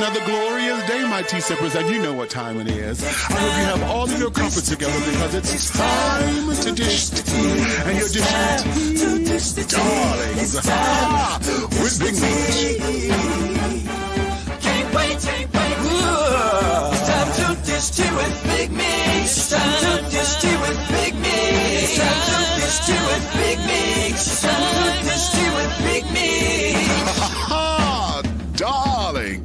another glorious day, my tea sippers, and you know what time it is. I hope you have all of your comforts together because it's time to dish the tea. And you're dishing tea, darlings, with Big Meach. Can't wait. It's time to dish tea with Big Meach. It's time to dish tea with Big Meach. It's time to dish tea with Big Meach. It's time to dish tea with Big Meach. Darling.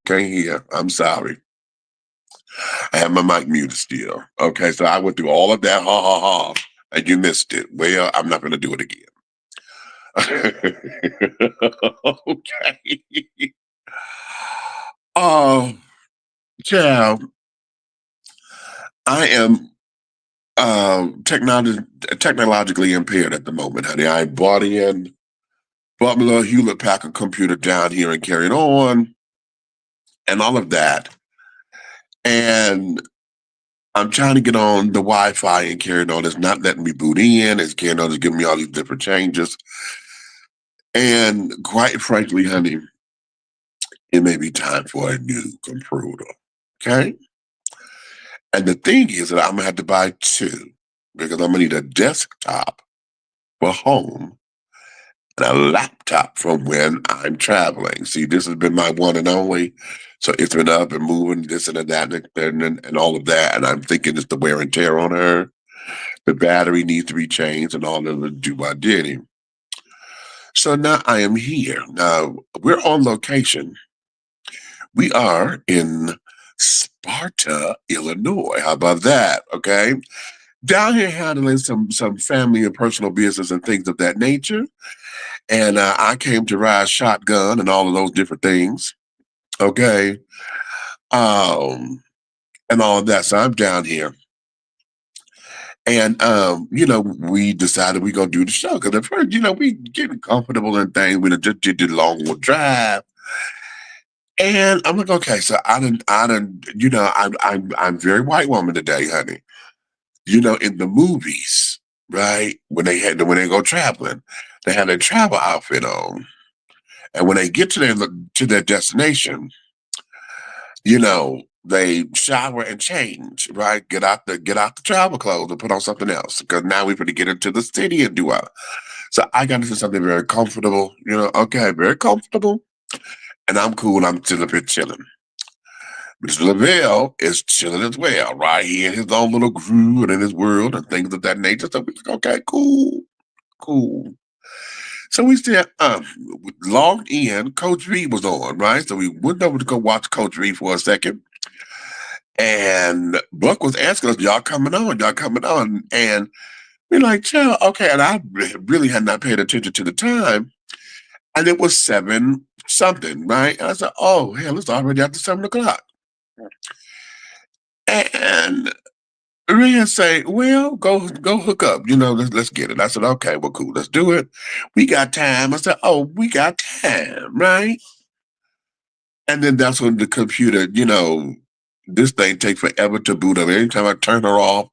Can't hear. I'm sorry. I have my mic muted still. Okay, so I went through all of that, and you missed it. Well, I'm not going to do it again. Okay. Oh, child, I am technologically impaired at the moment, honey. I bought my little Hewlett Packard computer down here and carried on, and all of that. And I'm trying to get on the Wi-Fi and carrying on. It's not letting me boot in. It's carrying on. It's giving me all these different changes. And quite frankly, honey, it may be time for a new computer. Okay? And the thing is that I'm going to have to buy two because I'm going to need a desktop for home and a laptop from when I'm traveling. See, this has been my one and only. So it's been up and moving, this and that and all of that. And I'm thinking it's the wear and tear on her. The battery needs to be changed and all of the do-by-diddy. So now I am here. Now, we're on location. We are in Sparta, Illinois. How about that? Okay. Down here handling some family and personal business and things of that nature. And I came to ride shotgun and all of those different things. Okay. And all of that. So I'm down here. And we decided we're gonna do the show. Because at first, we getting comfortable and things. We just did the long drive. And I'm like, okay, so I'm very white woman today, honey. In the movies, right? When they go traveling, they have their travel outfit on. And when they get to their destination, they shower and change, right? Get out the travel clothes and put on something else. Because now we're going to get into the city and do So I got into something very comfortable, okay, very comfortable. And I'm cool. I'm still up here chilling. Mr. Lavelle is chilling as well, right? He in his own little groove and in his world and things of that nature. So we like, okay, cool, cool. So we said, we logged in. Coach V was on, right? So we went over to go watch Coach V for a second. And Buck was asking us, y'all coming on? Y'all coming on? And we're like, chill, okay. And I really had not paid attention to the time. And it was 7 something, right? And I said, oh, hell, it's already after 7 o'clock. And Rhea say, well, go hook up. You know, let's get it. I said, okay, well, cool, let's do it. We got time. I said, oh, we got time, right? And then that's when the computer, you know, this thing takes forever to boot up. Every time I turn her off,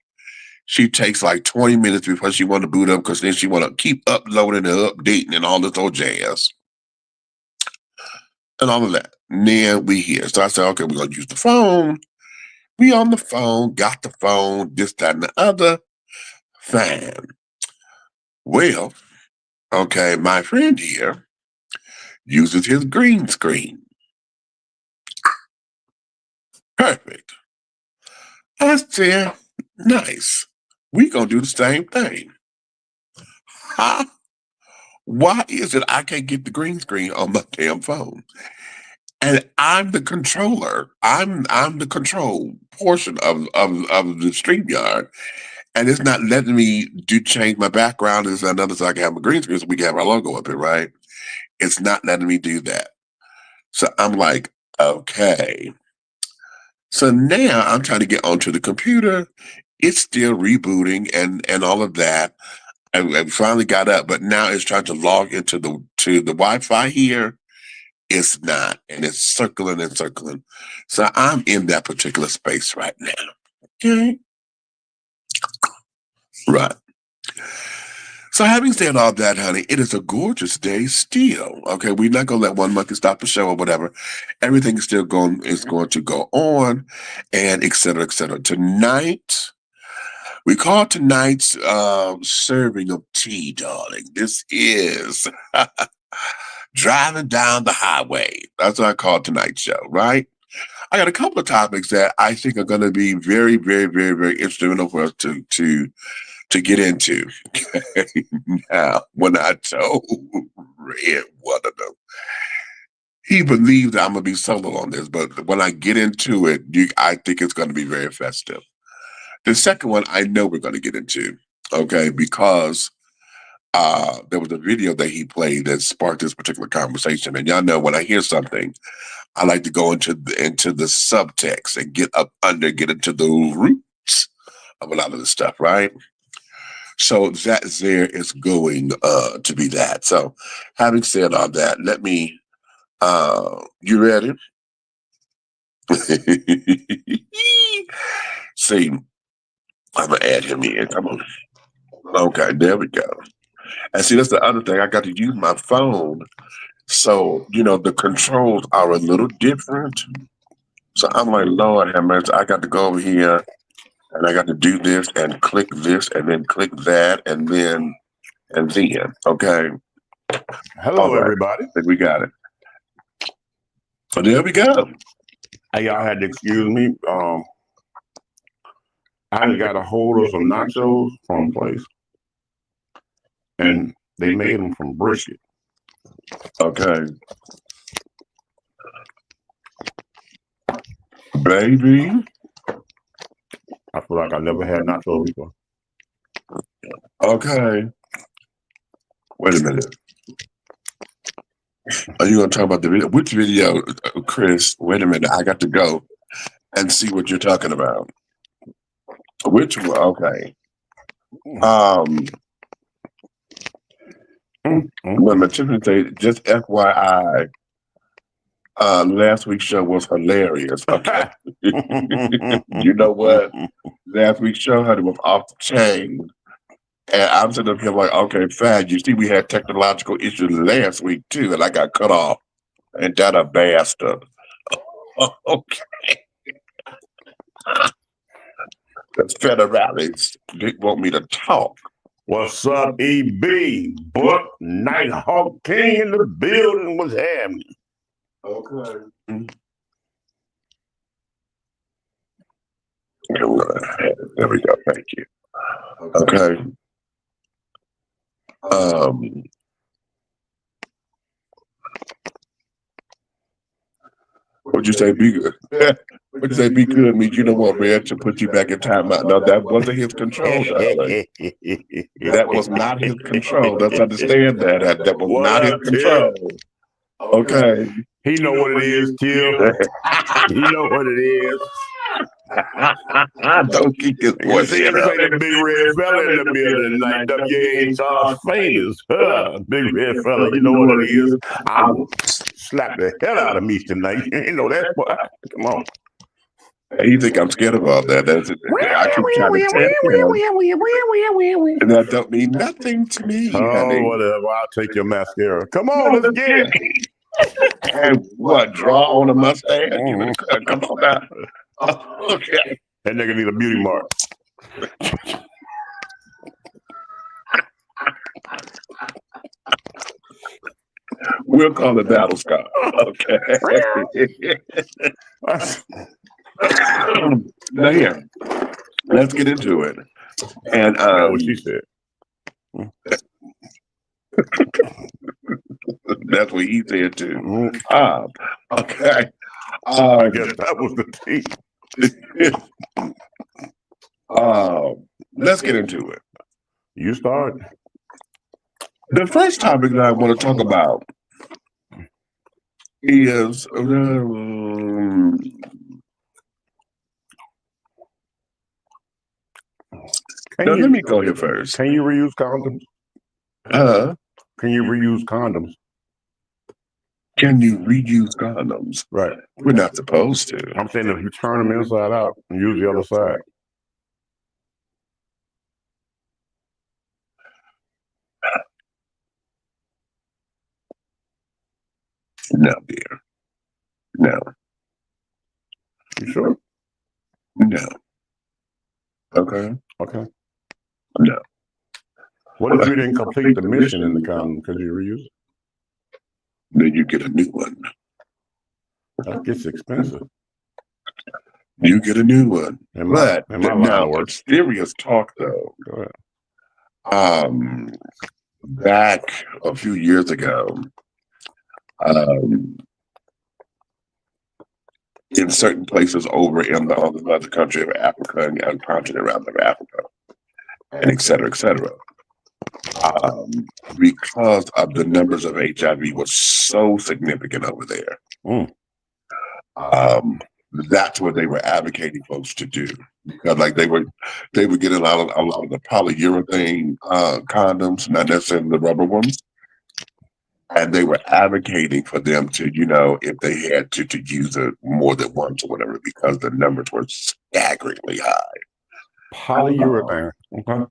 she takes like 20 minutes before she want to boot up because then she want to keep uploading and updating and all this old jazz. And all of that. And then we here. So I said, okay, we're going to use the phone. We on the phone, got the phone, this, that, and the other. Fine. Well, okay, my friend here uses his green screen. Perfect. I said, nice. We gonna do the same thing. Huh? Why is it I can't get the green screen on my damn phone? And I'm the controller. I'm the control portion of the StreamYard. And it's not letting me change my background. It's another so I can have my green screen so we can have our logo up here, right? It's not letting me do that. So I'm like, okay. So now I'm trying to get onto the computer. It's still rebooting and all of that. I finally got up, but now it's trying to log into the Wi-Fi here. It's not, and it's circling and circling. So I'm in that particular space right now. Okay. Right. So having said all that, honey, it is a gorgeous day still. Okay, we're not gonna let one monkey stop the show or whatever. Everything is still going to go on, and et cetera, et cetera. Tonight, we call tonight's serving of tea, darling. This is driving down the highway. That's what I call tonight's show, right? I got a couple of topics that I think are going to be very, very, very, very instrumental for us to get into. Now, when I told Red one of them, he believes I'm going to be solo on this, but when I get into it, I think it's going to be very festive. The second one, I know we're going to get into, okay, because there was a video that he played that sparked this particular conversation. And y'all know when I hear something, I like to go into the subtext and get into the roots of a lot of the stuff, right? So that there is going to be that. So having said all that, let me, you ready? See, I'm going to add him in. Come on. Okay, there we go. And see, that's the other thing. I got to use my phone. So, you know, the controls are a little different. So I'm like, Lord have mercy, I got to go over here and I got to do this and click this and then click that and then, okay. Hello, everybody. I think we got it. So there we go. Hey, y'all had to excuse me. I got a hold of some nachos from a place, and they made them from brisket. Okay. Baby. I feel like I never had nachos before. Okay. Wait a minute. Are you going to talk about the video? Which video, Chris? Wait a minute. I got to go and see what you're talking about. Which one? Okay. When Tiffany said, just FYI, last week's show was hilarious. Okay. You know what? Last week's show had it was off the chain. And I'm sitting up here like, okay, fine. You see, we had technological issues last week too, and I got cut off. And that a bastard. Okay. The federalists didn't want me to talk. What's up, EB? Buck Nighthawk King in the building. What's happening? Okay. There we go. Thank you. Okay. What'd you say? Be good. What'd you say? Be good means you don't want Red to put you back in timeout. No, that wasn't his control, darling. That was not his control. Let's understand that. That was not his control. Okay. He know what it is, Tim. He know what it is. Don't keep his voice. Say the big red fella in the building tonight. WHR's famous. Big red fella, you know what it is. I will slap the hell out of Meach tonight. You know that. Come on. You think I'm scared of all that? That's it. I keep trying to tell him. And that don't mean nothing to me, honey. Whatever. I'll take your mascara. Come on, let's get it. And what? Draw on a mustache? Come on now. Okay. That nigga need a beauty mark. We'll call it battle scar. Okay. Now here, let's get into it. And what she said. That's what he said too. Okay. I guess that was the thing. Let's get into it. You start. The first topic that I want to talk about is let me go here first. Can you reuse condoms? Can you reuse condoms? Can you reuse condoms? Right. We're not supposed to. I'm saying if you turn them inside out and use the other side. No, dear. No. You sure? No. Okay. Okay. No. What if you didn't complete the mission in the condom? Could you reuse it? Then you get a new one. That gets expensive. You get a new one. But now, serious talk though. Go ahead. Back a few years ago, in certain places over in the other country of Africa and continent around of Africa, and et cetera, because of the numbers of HIV was so significant over there. That's what they were advocating folks to do, because like they were getting a lot of the polyurethane condoms, not necessarily the rubber ones, and they were advocating for them to, if they had to use it more than once or whatever, because the numbers were staggeringly high. Polyurethane. Okay.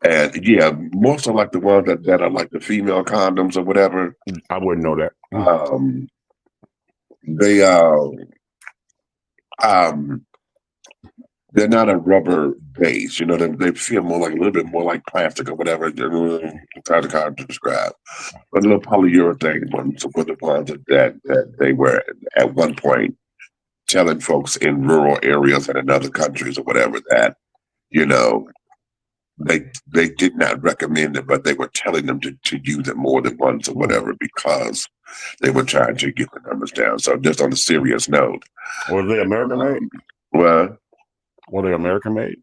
And yeah, most of like the ones that are like the female condoms or whatever. I wouldn't know that. They're not a rubber base, they feel more like a little bit more like plastic or whatever. It's hard to describe. But the little polyurethane ones were the ones that they were at one point telling folks in rural areas and in other countries or whatever that, they did not recommend it, but they were telling them to use it more than once or whatever, because they were trying to get the numbers down. So just on a serious note. Were they American made? Well, were they American made?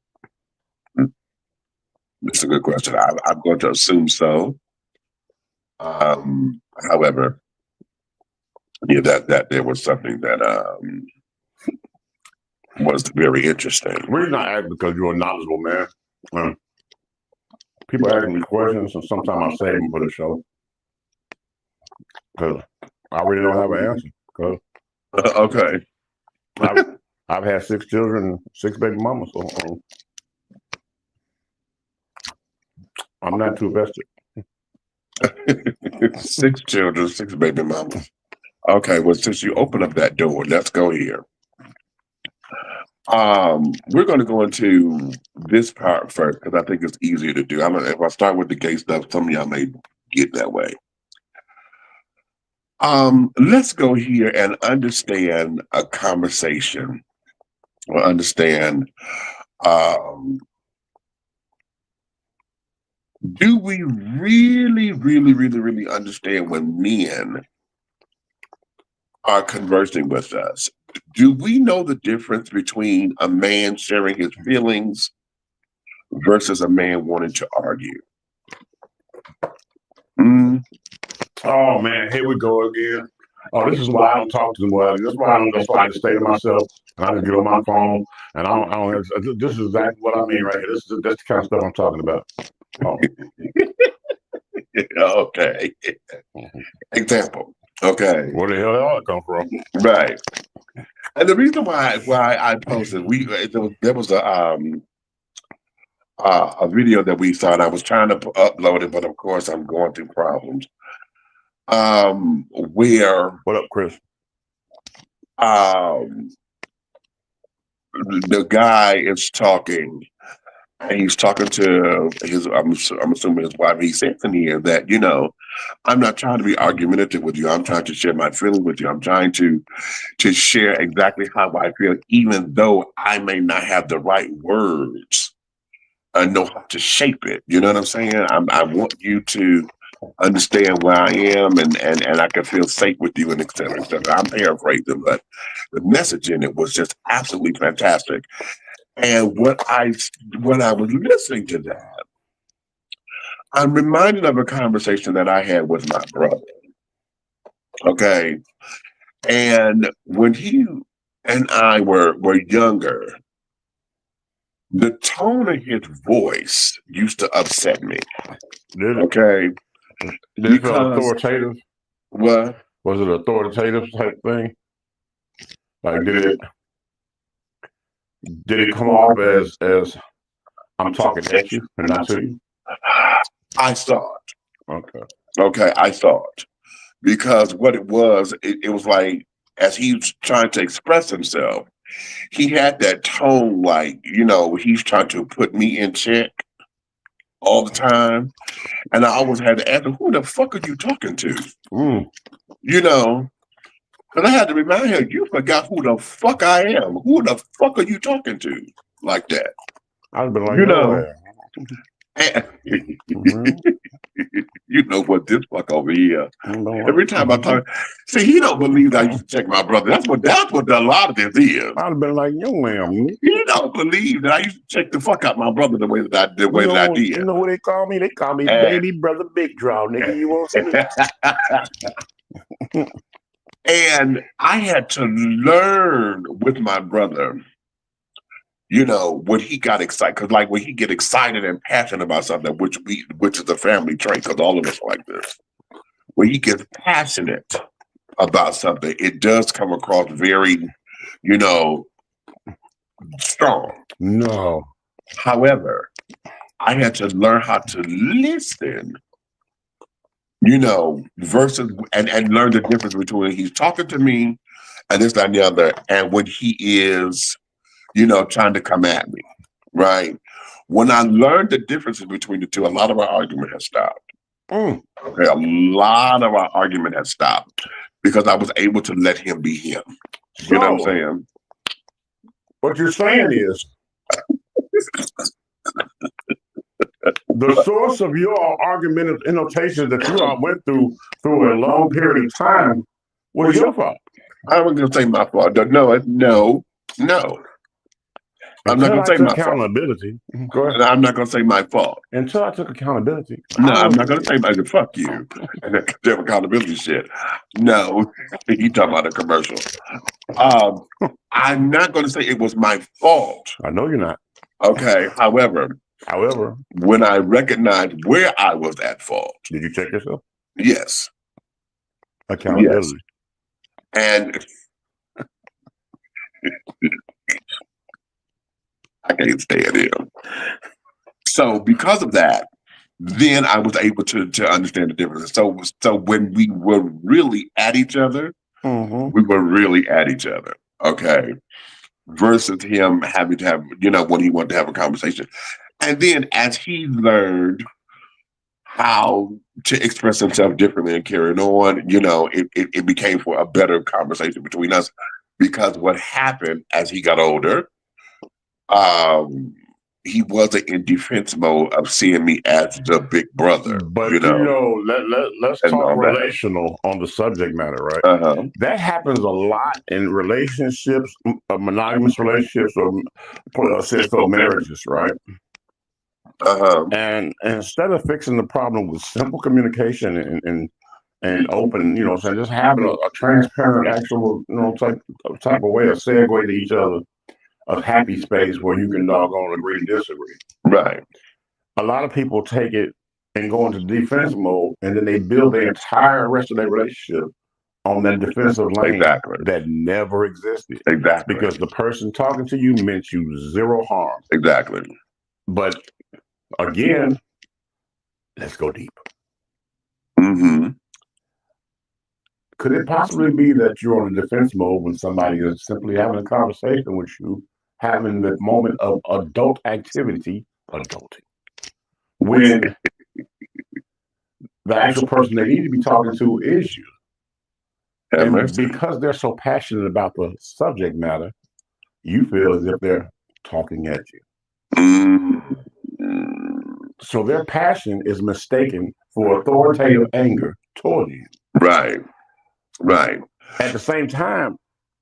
That's a good question. I'm going to assume so. However, yeah, that there was something that was very interesting. The reason I ask, because you're a knowledgeable man. People ask me questions, and sometimes I save them for the show, because I really don't have an answer. Cause okay, I've had 6 children and 6 baby mamas, so I'm not too vested. 6 children, 6 baby mamas. Okay, well, since you open up that door, let's go here. We're going to go into this part first, because I think it's easier to do. If I start with the gay stuff, some of y'all may get that way. Let's go here and understand a conversation or understand, do we really understand when men are conversing with us? Do we know the difference between a man sharing his feelings versus a man wanting to argue? Oh man, here we go again. Oh, this is why I don't talk to them. Well, this is why I don't just like to stay to myself and I just get on my phone and I don't. This is exactly what I mean right here. That's the kind of stuff I'm talking about. Oh. Okay. Example. Okay. Where the hell did all that come from? Right. And the reason why I posted, there was a video that we saw, and I was trying to upload it, but of course I'm going through problems. Where what up, Chris? The guy is talking, and he's talking to his, I'm assuming his wife. He says in here that, you know, I'm not trying to be argumentative with you. I'm trying to share my feeling with you. I'm trying to share exactly how I feel, even though I may not have the right words and know how to shape it. You know what I'm saying? I want you to understand where I am, and I can feel safe with you, and et cetera, et cetera. I'm paraphrasing, but the message in it was just absolutely fantastic. And when I was listening to that, I'm reminded of a conversation that I had with my brother. Okay. And when he and I were younger, the tone of his voice used to upset me. Did it? Okay. Did it feel authoritative? What? Was it authoritative type thing? Like did it come off as I'm talking at you and not to you? I saw it. Okay. Okay, I saw it. Because what it was like, as he was trying to express himself, he had that tone like, you know, he's trying to put me in check all the time. And I always had to ask him, who the fuck are you talking to? You know, because I had to remind him, you forgot who the fuck I am. Who the fuck are you talking to? Like that. I've been like, you know. You know what, this fuck over here. Every time I talk, see, he don't believe that I used to check my brother. That's what a lot of this is. I'd have been like, yo, ma'am. He don't believe that I used to check the fuck out my brother the way that I did. You know what they call me? They call me baby brother big draw, nigga. You want to see? And I had to learn with my brother, you know, when he got excited, because like when he get excited and passionate about something, which is a family trait, because all of us are like this. When he gets passionate about something, it does come across very, you know, strong. No. However, I had to learn how to listen, you know, versus and learn the difference between he's talking to me and this, that, and the other, and when he is, you know, trying to come at me, right? When I learned the differences between the two, a lot of our argument has stopped. Okay, a lot of our argument has stopped because I was able to let him be him. You know what I'm saying? What you're saying is the source of your argumentative annotations that you all went through a long period of time was your fault. I wasn't going to say my fault. No. I'm not going to say my accountability. Go ahead. I'm not going to say my fault. Until I took accountability. No, I'm not going to say my fuck you. And that damn accountability shit. No, he talking about a commercial. I'm not going to say it was my fault. I know you're not. Okay. However, when I recognized where I was at fault. Did you check yourself? Yes. Accountability. Yes. And I can't stand him. So because of that, then I was able to understand the difference. So when we were really at each other, we were really at each other. Okay. Versus him having to have, you know, when he wanted to have a conversation. And then as he learned how to express himself differently and carrying on. It became for a better conversation between us because what happened as he got older, he wasn't in defense mode of seeing me as the big brother. But let's and talk all that. relational on the subject matter, right? Uh-huh. That happens a lot in relationships, monogamous relationships, or marriages, right? Uh-huh. And instead of fixing the problem with simple communication and open, so just having a transparent, actual, type of way, a segue to each other, a happy space where you can doggone agree to disagree. Right. A lot of people take it and go into defense mode, and then they build the entire rest of their relationship on that defensive lane that never existed. Exactly. Because the person talking to you meant you zero harm. Exactly. But again, let's go deep. Mm-hmm. Could it possibly be that you're on a defense mode when somebody is simply having a conversation with you, having the moment of adult activity, adulting, when the actual person they need to be talking to is you? And because they're so passionate about the subject matter, you feel as if they're talking at you. Mm-hmm. So their passion is mistaken for authoritative anger toward you. Right. Right. At the same time,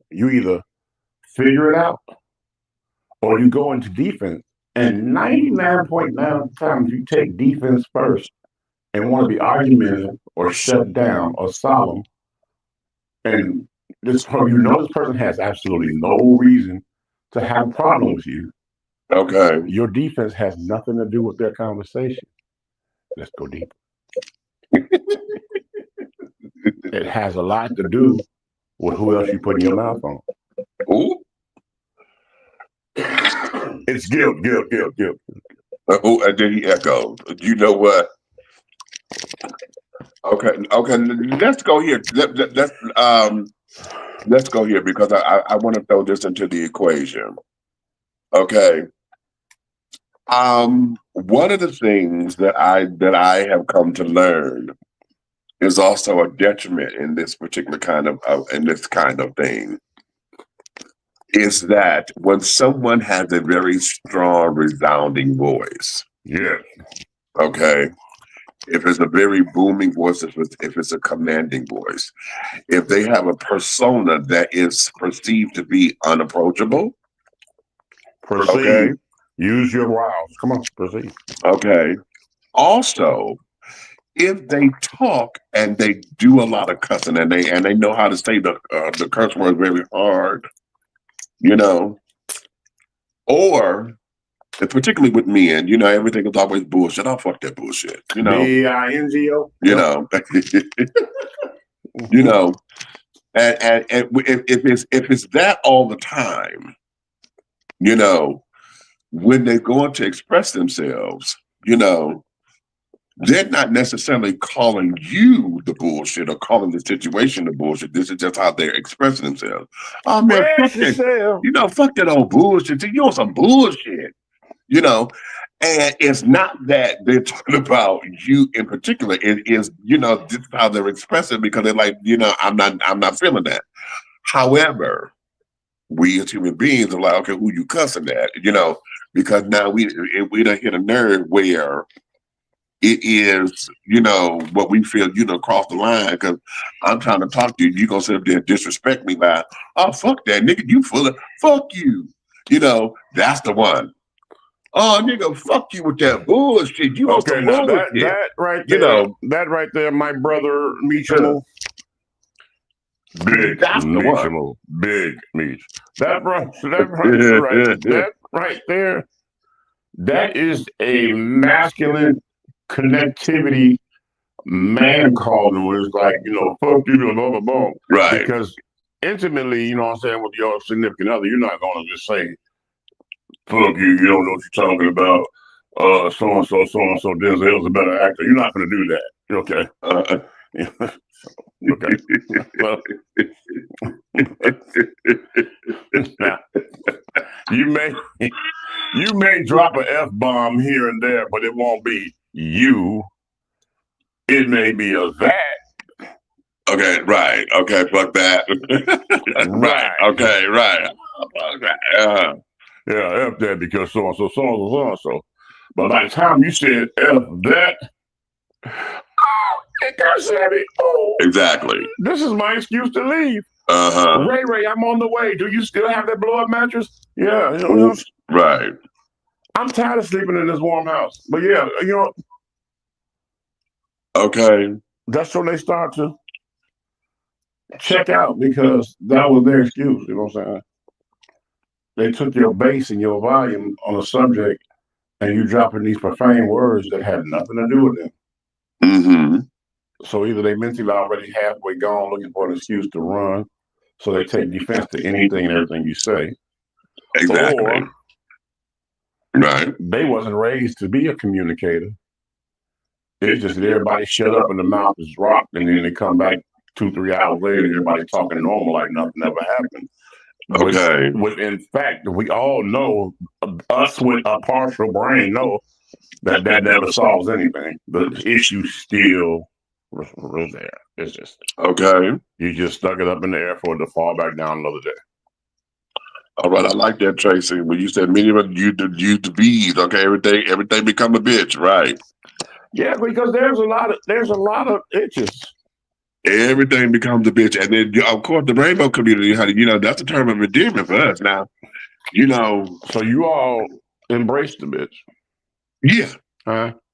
you either figure it out or you go into defense. And 99.9 times you take defense first and want to be argumentative or shut down or solemn. And this person has absolutely no reason to have a problem with you. Okay. Your defense has nothing to do with their conversation. Let's go deeper. It has a lot to do with who else you put in your mouth on. Ooh. It's guilt. Oh, and then he echoed. You know what? Okay. Let's go here. Let's go here because I want to throw this into the equation. Okay. One of the things that I have come to learn is also a detriment in this particular kind of thing, is that when someone has a very strong, resounding voice, okay, if it's a very booming voice, if it's a commanding voice, if they have a persona that is perceived to be unapproachable, okay, use your wows. Come on, proceed. Okay. Also, if they talk and they do a lot of cussing and they know how to say the curse word very hard, or particularly with men, everything is always bullshit. I'll fuck that bullshit. BINGO. And if it's that all the time, when they're going to express themselves, they're not necessarily calling you the bullshit or calling the situation the bullshit. This is just how they're expressing themselves. Oh man, fuck that old bullshit. You on some bullshit, and it's not that they're talking about you in particular. It is, this is how they're expressing because they're like, I'm not feeling that. However, we as human beings are like, okay, who you cussing at? Because now we done hit a nerve where it is, what we feel, cross the line because I'm trying to talk to you. You gonna sit up there and disrespect me by, oh, fuck that, nigga, you full of, fuck you. That's the one. Oh, nigga, fuck you with that bullshit. You want some bullshit. That right there, that right there, my brother, MEACH. Big MEACH. Big MEACH. That right there, that is a masculine connectivity man calling where it's like, fuck you, blah, blah, blah. Right. Because intimately, with your significant other, you're not going to just say, fuck you, you don't know what you're talking about. So-and-so, Denzel's a better actor. You're not going to do that. Okay. Okay. Well, now, you may drop an F-bomb here and there, but it won't be you. It may be a that. Okay, right. Okay, fuck that. Right. Okay, right. Okay. Yeah, F that because so and so, so and so, so and so. But by the time you said F that, it got savvy. Oh, Exactly. this is my excuse to leave. Ray, I'm on the way. Do you still have that blow-up mattress? Yeah, you know, right. I'm tired of sleeping in this warm house. But yeah, you know. Okay. That's when they start to check out because that was their excuse. You know what I'm saying? They took your bass and your volume on a subject, and you dropping these profane words that had nothing to do with them. Mm-hmm. So either they mentally already halfway gone looking for an excuse to run, so they take defense to anything and everything you say. Exactly. Or right. They wasn't raised to be a communicator. It's just that everybody shut up and the mouth is rocked, and then they come back 2-3 hours later, everybody talking normal like nothing ever happened. Okay. With in fact, we all know, us with a partial brain know that never solves anything. The issue still was there. It's just okay. You just stuck it up in the air for it to fall back down another day. All right, I like that, Tracy. When you said many of us use the bees, okay, everything become a bitch, right? Yeah, because there's a lot of itches. Everything becomes a bitch, and then of course the rainbow community, honey. You know that's a term of endearment for us now. You know, so you all embrace the bitch. Yeah.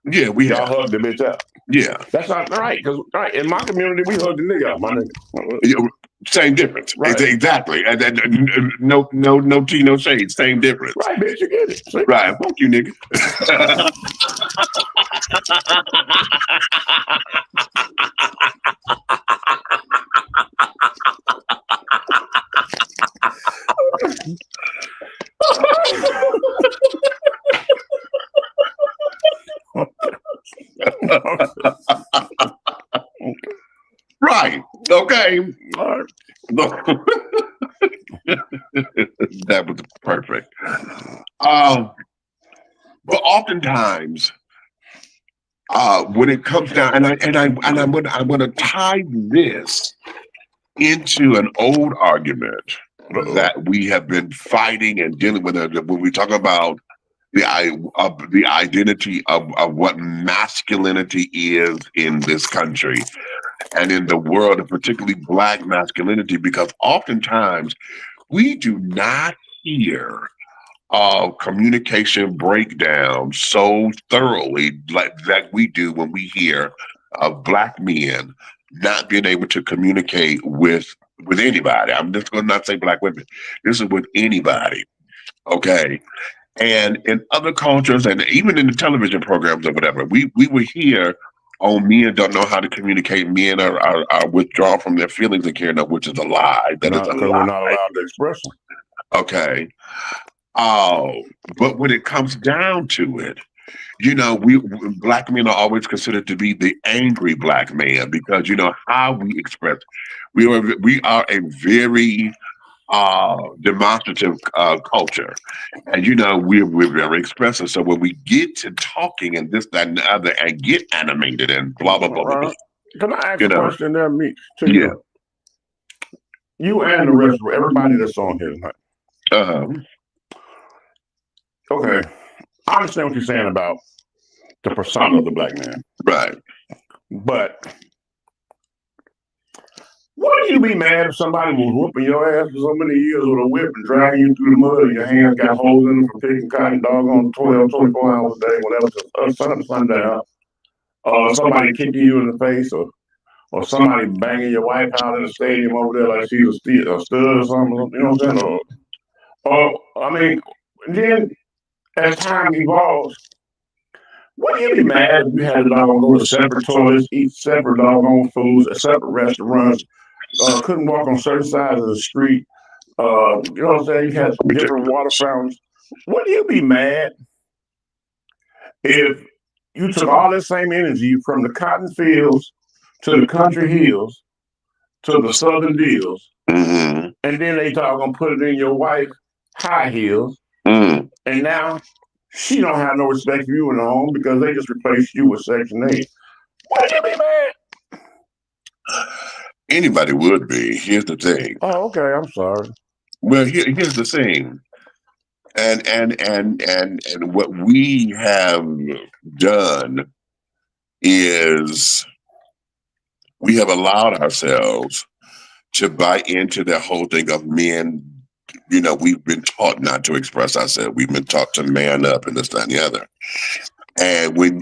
Yeah, we y'all hug the bitch out. Yeah. That's not right, because in my community we hug the nigga out, my nigga. Same difference. Right. Exactly. And then no tea, no shade. Same difference. Right, bitch, you get it. See? Right. Fuck you, nigga. Right. Okay. That was perfect. But oftentimes, when it comes down, I'm gonna tie this into an old argument that we have been fighting and dealing with when we talk about the identity of what masculinity is in this country and in the world, and particularly Black masculinity, because oftentimes we do not hear communication breakdown so thoroughly like that we do when we hear of Black men not being able to communicate with anybody. I'm just going to not say Black women. This is with anybody. Okay. And in other cultures, and even in the television programs or whatever, we will hear, oh, men don't know how to communicate. Men are withdrawn from their feelings and caring, which is a lie. That is a lie. Because we're not allowed to express them. Okay. But when it comes down to it, you know, Black men are always considered to be the angry Black man because, you know, how we express. We are a very demonstrative culture, and you know we're very expressive. So when we get to talking and this, that, and the other, and get animated and blah blah blah blah, blah. Can I ask a question there, Meach? Yeah. You and the rest of everybody that's on here tonight. Okay, I understand what you're saying about the persona of the Black man, right? But wouldn't you be mad if somebody was whooping your ass for so many years with a whip and dragging you through the mud and your hands got holes in them from picking cotton doggone 12, 24 hours a day, whatever, sun up, sundown, or somebody kicking you in the face, or somebody banging your wife out in the stadium over there like she's a stud or something, you know what I'm saying? Or I mean, then as time evolves, wouldn't you be mad if you had to go to separate toilets, eat separate doggone foods at separate restaurants, couldn't walk on certain sides of the street, you know what I'm saying? You had different water fountains. Wouldn't you be mad if you took all that same energy from the cotton fields to the country hills to the southern deals, and then they thought gonna put it in your wife's high heels, and now she don't have no respect for you in the home because they just replaced you with Section 8. What you be mad? Anybody would be. Here's the thing. Oh, okay. I'm sorry. Well, here's the thing. And what we have done is we have allowed ourselves to buy into the whole thing of men. You know, we've been taught not to express ourselves. We've been taught to man up and this, that, and the other. And when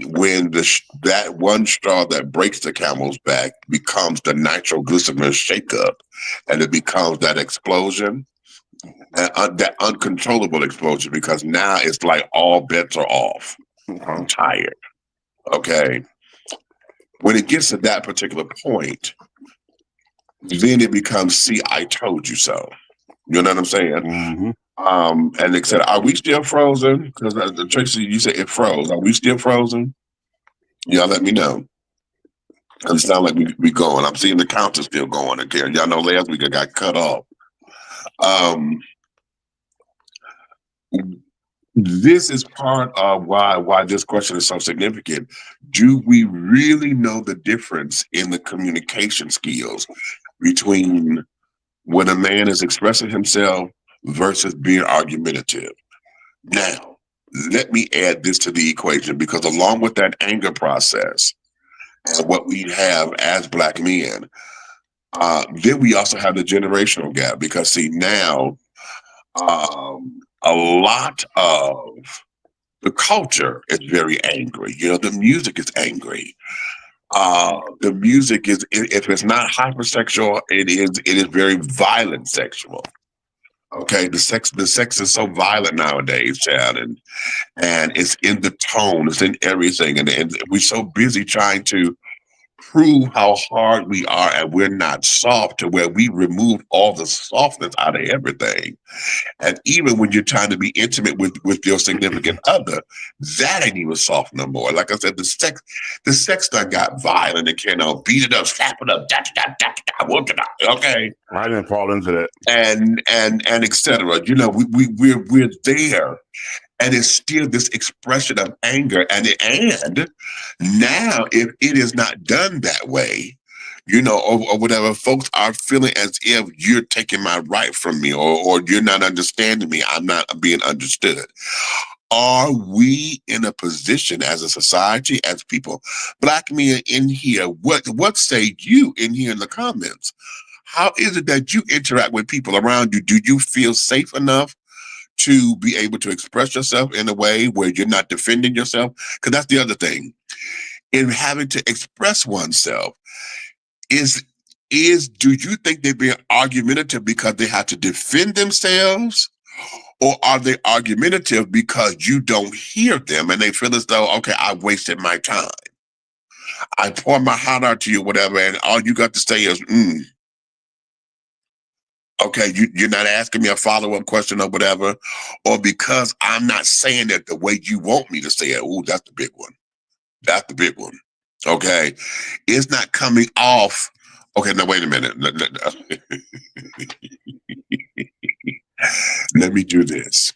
that one straw that breaks the camel's back becomes the nitroglycerin shakeup, and it becomes that explosion, that uncontrollable explosion, because now it's like all bets are off. I'm tired. Okay. When it gets to that particular point, then it becomes, see, I told you so. You know what I'm saying? Mm-hmm. And they said, are we still frozen? Because Tracy, you said it froze. Are we still frozen? Y'all let me know. It sounds like we going. I'm seeing the counter still going again. Y'all know last week I got cut off. This is part of why this question is so significant. Do we really know the difference in the communication skills between when a man is expressing himself versus being argumentative? Now, let me add this to the equation, because along with that anger process and what we have as Black men, then we also have the generational gap, because see, now a lot of the culture is very angry. You know, the music is angry. The music is, if it's not hypersexual, it is very violent sexual. Okay, the sex is so violent nowadays, child, and it's in the tone, it's in everything, and we're so busy trying to prove how hard we are, and we're not soft, to where we remove all the softness out of everything. And even when you're trying to be intimate with your significant other, that ain't even soft no more. Like I said, the sex done got violent and can't beat it up, slap it up, okay. I didn't fall into that. And etc. You know, we're there. And it's still this expression of anger. And now, if it is not done that way, you know, or whatever, folks are feeling as if you're taking my right from me, or you're not understanding me, I'm not being understood. Are we in a position as a society, as people, Black men in here, what say you in here in the comments? How is it that you interact with people around you? Do you feel safe enough to be able to express yourself in a way where you're not defending yourself? Because that's the other thing. In having to express oneself, is do you think they're being argumentative because they have to defend themselves? Or are they argumentative because you don't hear them and they feel as though, okay, I wasted my time. I pour my heart out to you, whatever, and all you got to say is, okay, you're not asking me a follow-up question or whatever, or because I'm not saying it the way you want me to say it. Ooh, that's the big one. That's the big one. Okay. It's not coming off. Okay, now wait a minute. Let me do this.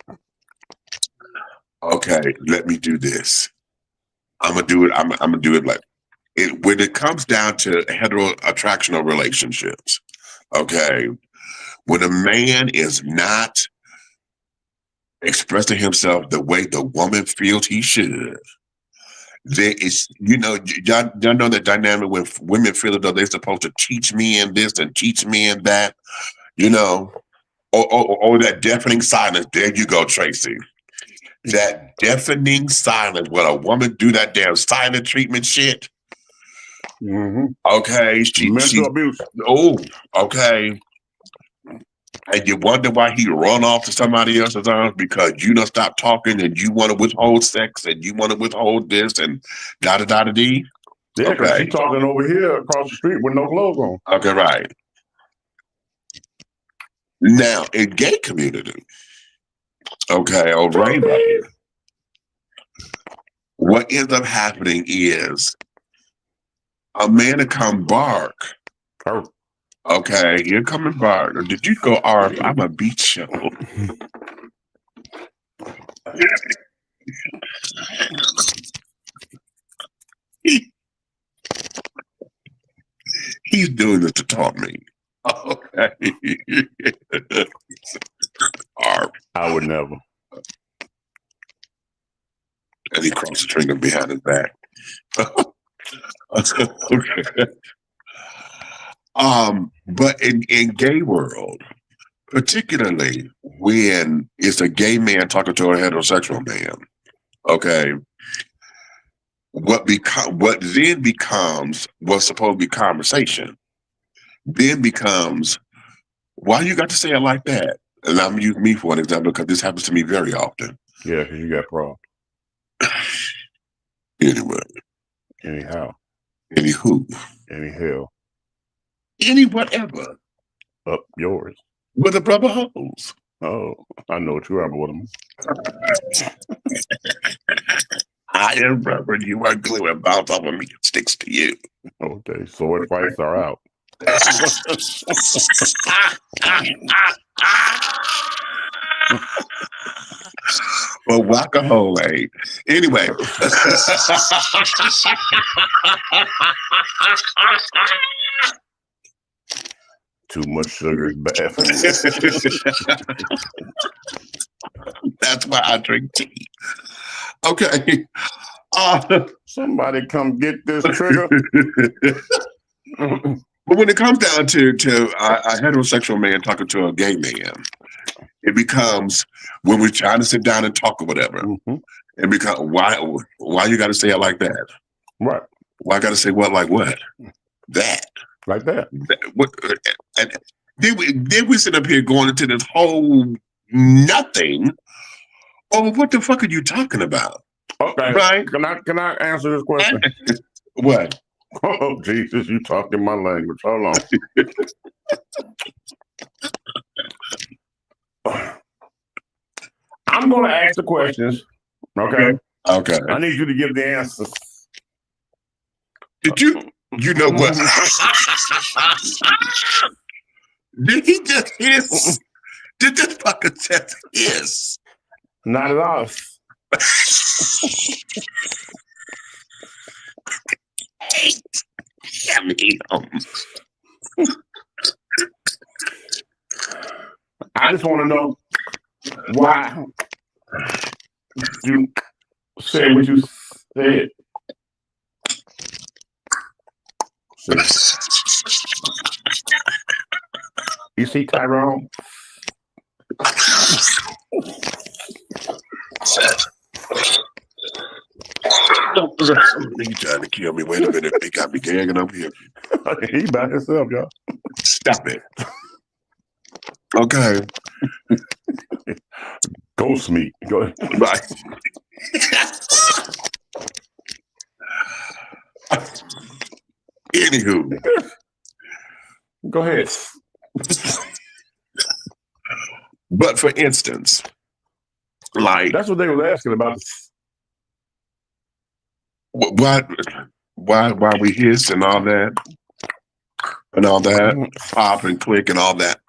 Okay, let me do this. I'm gonna do it. I'm gonna do it like it when it comes down to hetero-attractional relationships. Okay. When a man is not expressing himself the way the woman feels he should, there is, you know, y'all know the dynamic when women feel as though they're supposed to teach men this and teach men that, you know, or that deafening silence. There you go, Tracy. That deafening silence when a woman do that damn silent treatment shit. Mm-hmm. Okay. Mental abuse. Oh, okay. And you wonder why he run off to somebody else's arms, because you don't stop talking and you want to withhold sex and you want to withhold this and da-da-da-da-dee. Yeah, because she's talking over here across the street with no clothes on. Okay, right. Now, in gay community, okay, all right, what ends up happening is a man to come bark. Oh. Okay, here coming bark. Did you go RF? I'm a beat show. He's doing this to taunt me. Okay. I would never. And he crossed the finger behind his back. Okay. But in gay world, particularly when it's a gay man talking to a heterosexual man, okay, what then becomes what's supposed to be conversation, then becomes, why you got to say it like that? And I'm using me for an example because this happens to me very often. Yeah, because you got problems. Anyway. Anyhow. Anywho. Anyhow. Any whatever. Up yours. With the rubber hose. Oh, I know what you're with them. I am rubber, you are glue, and bounce off of me, it sticks to you. Okay, sword fights are out. Well, whack a hole, eh? Anyway. Too much sugar is bad for me. That's why I drink tea. Okay. Somebody come get this trigger. But when it comes down to a heterosexual man talking to a gay man, it becomes, when we're trying to sit down and talk or whatever, it becomes, why you got to say it like that? Right. Why I got to say what, like what? That. Like that. What? And then we sit up here going into this whole nothing. Oh, what the fuck are you talking about? Okay. Right? Can I answer this question? What? Oh, Jesus, you talking my language. Hold on. I'm going to ask the questions. Okay? Okay. I need you to give the answers. Did you know what? Did he just hiss? Did this fucker just hiss? Not at all. I just want to know why you said what you said. You see, Tyrone? He trying to kill me. Wait a minute. They got me gagging up here. He by himself, y'all. Stop it. Okay. Ghost meat. Go ahead. Right. Anywho. Go ahead. But for instance, like, that's what they were asking about. Why we hiss and all that, pop and click and all that.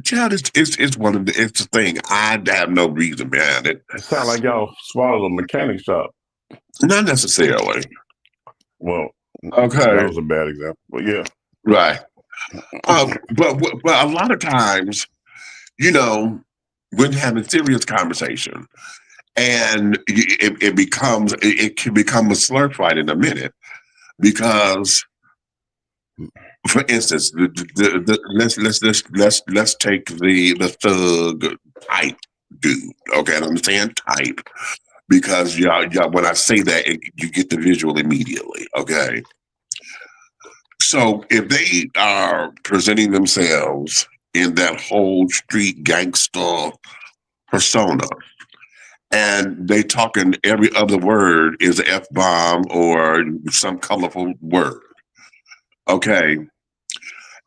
Child, it's one of it's the thing. I have no reason behind it. It sounds like y'all swallowed a mechanic shop. Not necessarily. Well, okay, that was a bad example, but yeah, right. But a lot of times, you know, when having serious conversation, and it can become a slur fight in a minute, because, for instance, let's take the thug type dude. Okay, and I'm saying type because y'all when I say that, you get the visual immediately. Okay, so if they are presenting themselves in that whole street gangster persona, and they talking every other word is an F-bomb or some colorful word. Okay.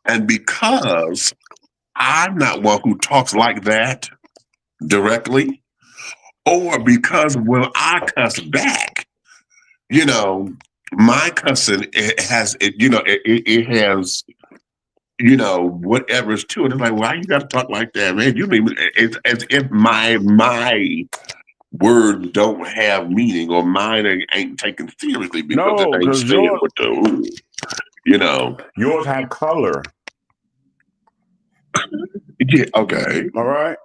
And because I'm not one who talks like that directly, or because when I cuss back, you know, my cussing, it has, whatever's to it. It's like, why you got to talk like that, man? You mean it's as if my words don't have meaning or mine ain't taken seriously because it ain't saying what the You know. Yours have color. Yeah, okay. All right.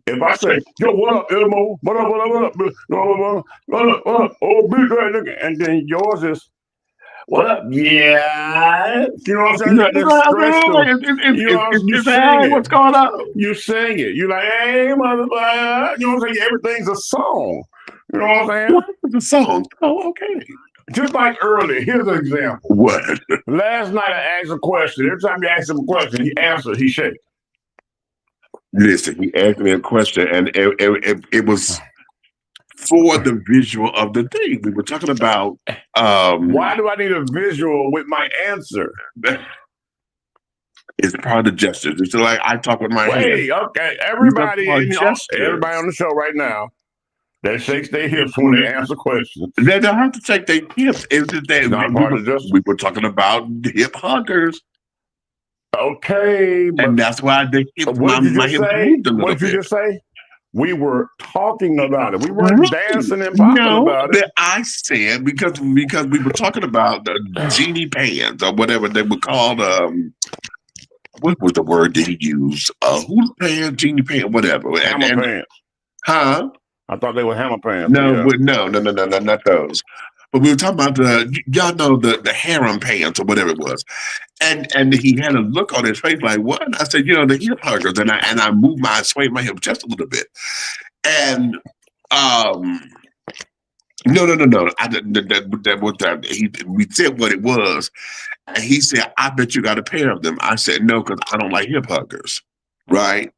If I say, yo, what up, Elmo? What up, what up, what up? What up? Oh, big guy, look. And then yours is, what up? Yeah. You know what I'm saying? You got that stretch to, you know, you sing it. What's going on? You sing it. You like, hey, motherfucker. You know what I'm saying? Everything's a song. You know what I'm saying? What is the song? Oh, okay. Just like earlier, here's an example. What? Last night I asked a question. Every time you ask him a question, he answers, he shakes. Listen, he asked me a question, and it was for the visual of the thing. We were talking about why do I need a visual with my answer? It's part of the gestures. It's like I talk with my hands. Okay. Everybody on the show right now that shakes their hips when they answer questions. They don't have to shake their hips. It's just that we were talking about hip huggers. Okay. And that's why the hips, my hips moved a little bit. What did you just say? We were talking about it. We weren't dancing and popping about it. I said because we were talking about the genie pants or whatever they were called. What was the word that he used? Hula pants, genie pants, whatever. Hammer pants. Huh? I thought they were hammer pants. No, no, not those. But we were talking about y'all know the harem pants or whatever it was, and he had a look on his face like what? And I said, you know, the hip huggers, and I moved I swayed my hip just a little bit, and no. That was that. We said what it was, and he said, I bet you got a pair of them. I said no, because I don't like hip huggers, right?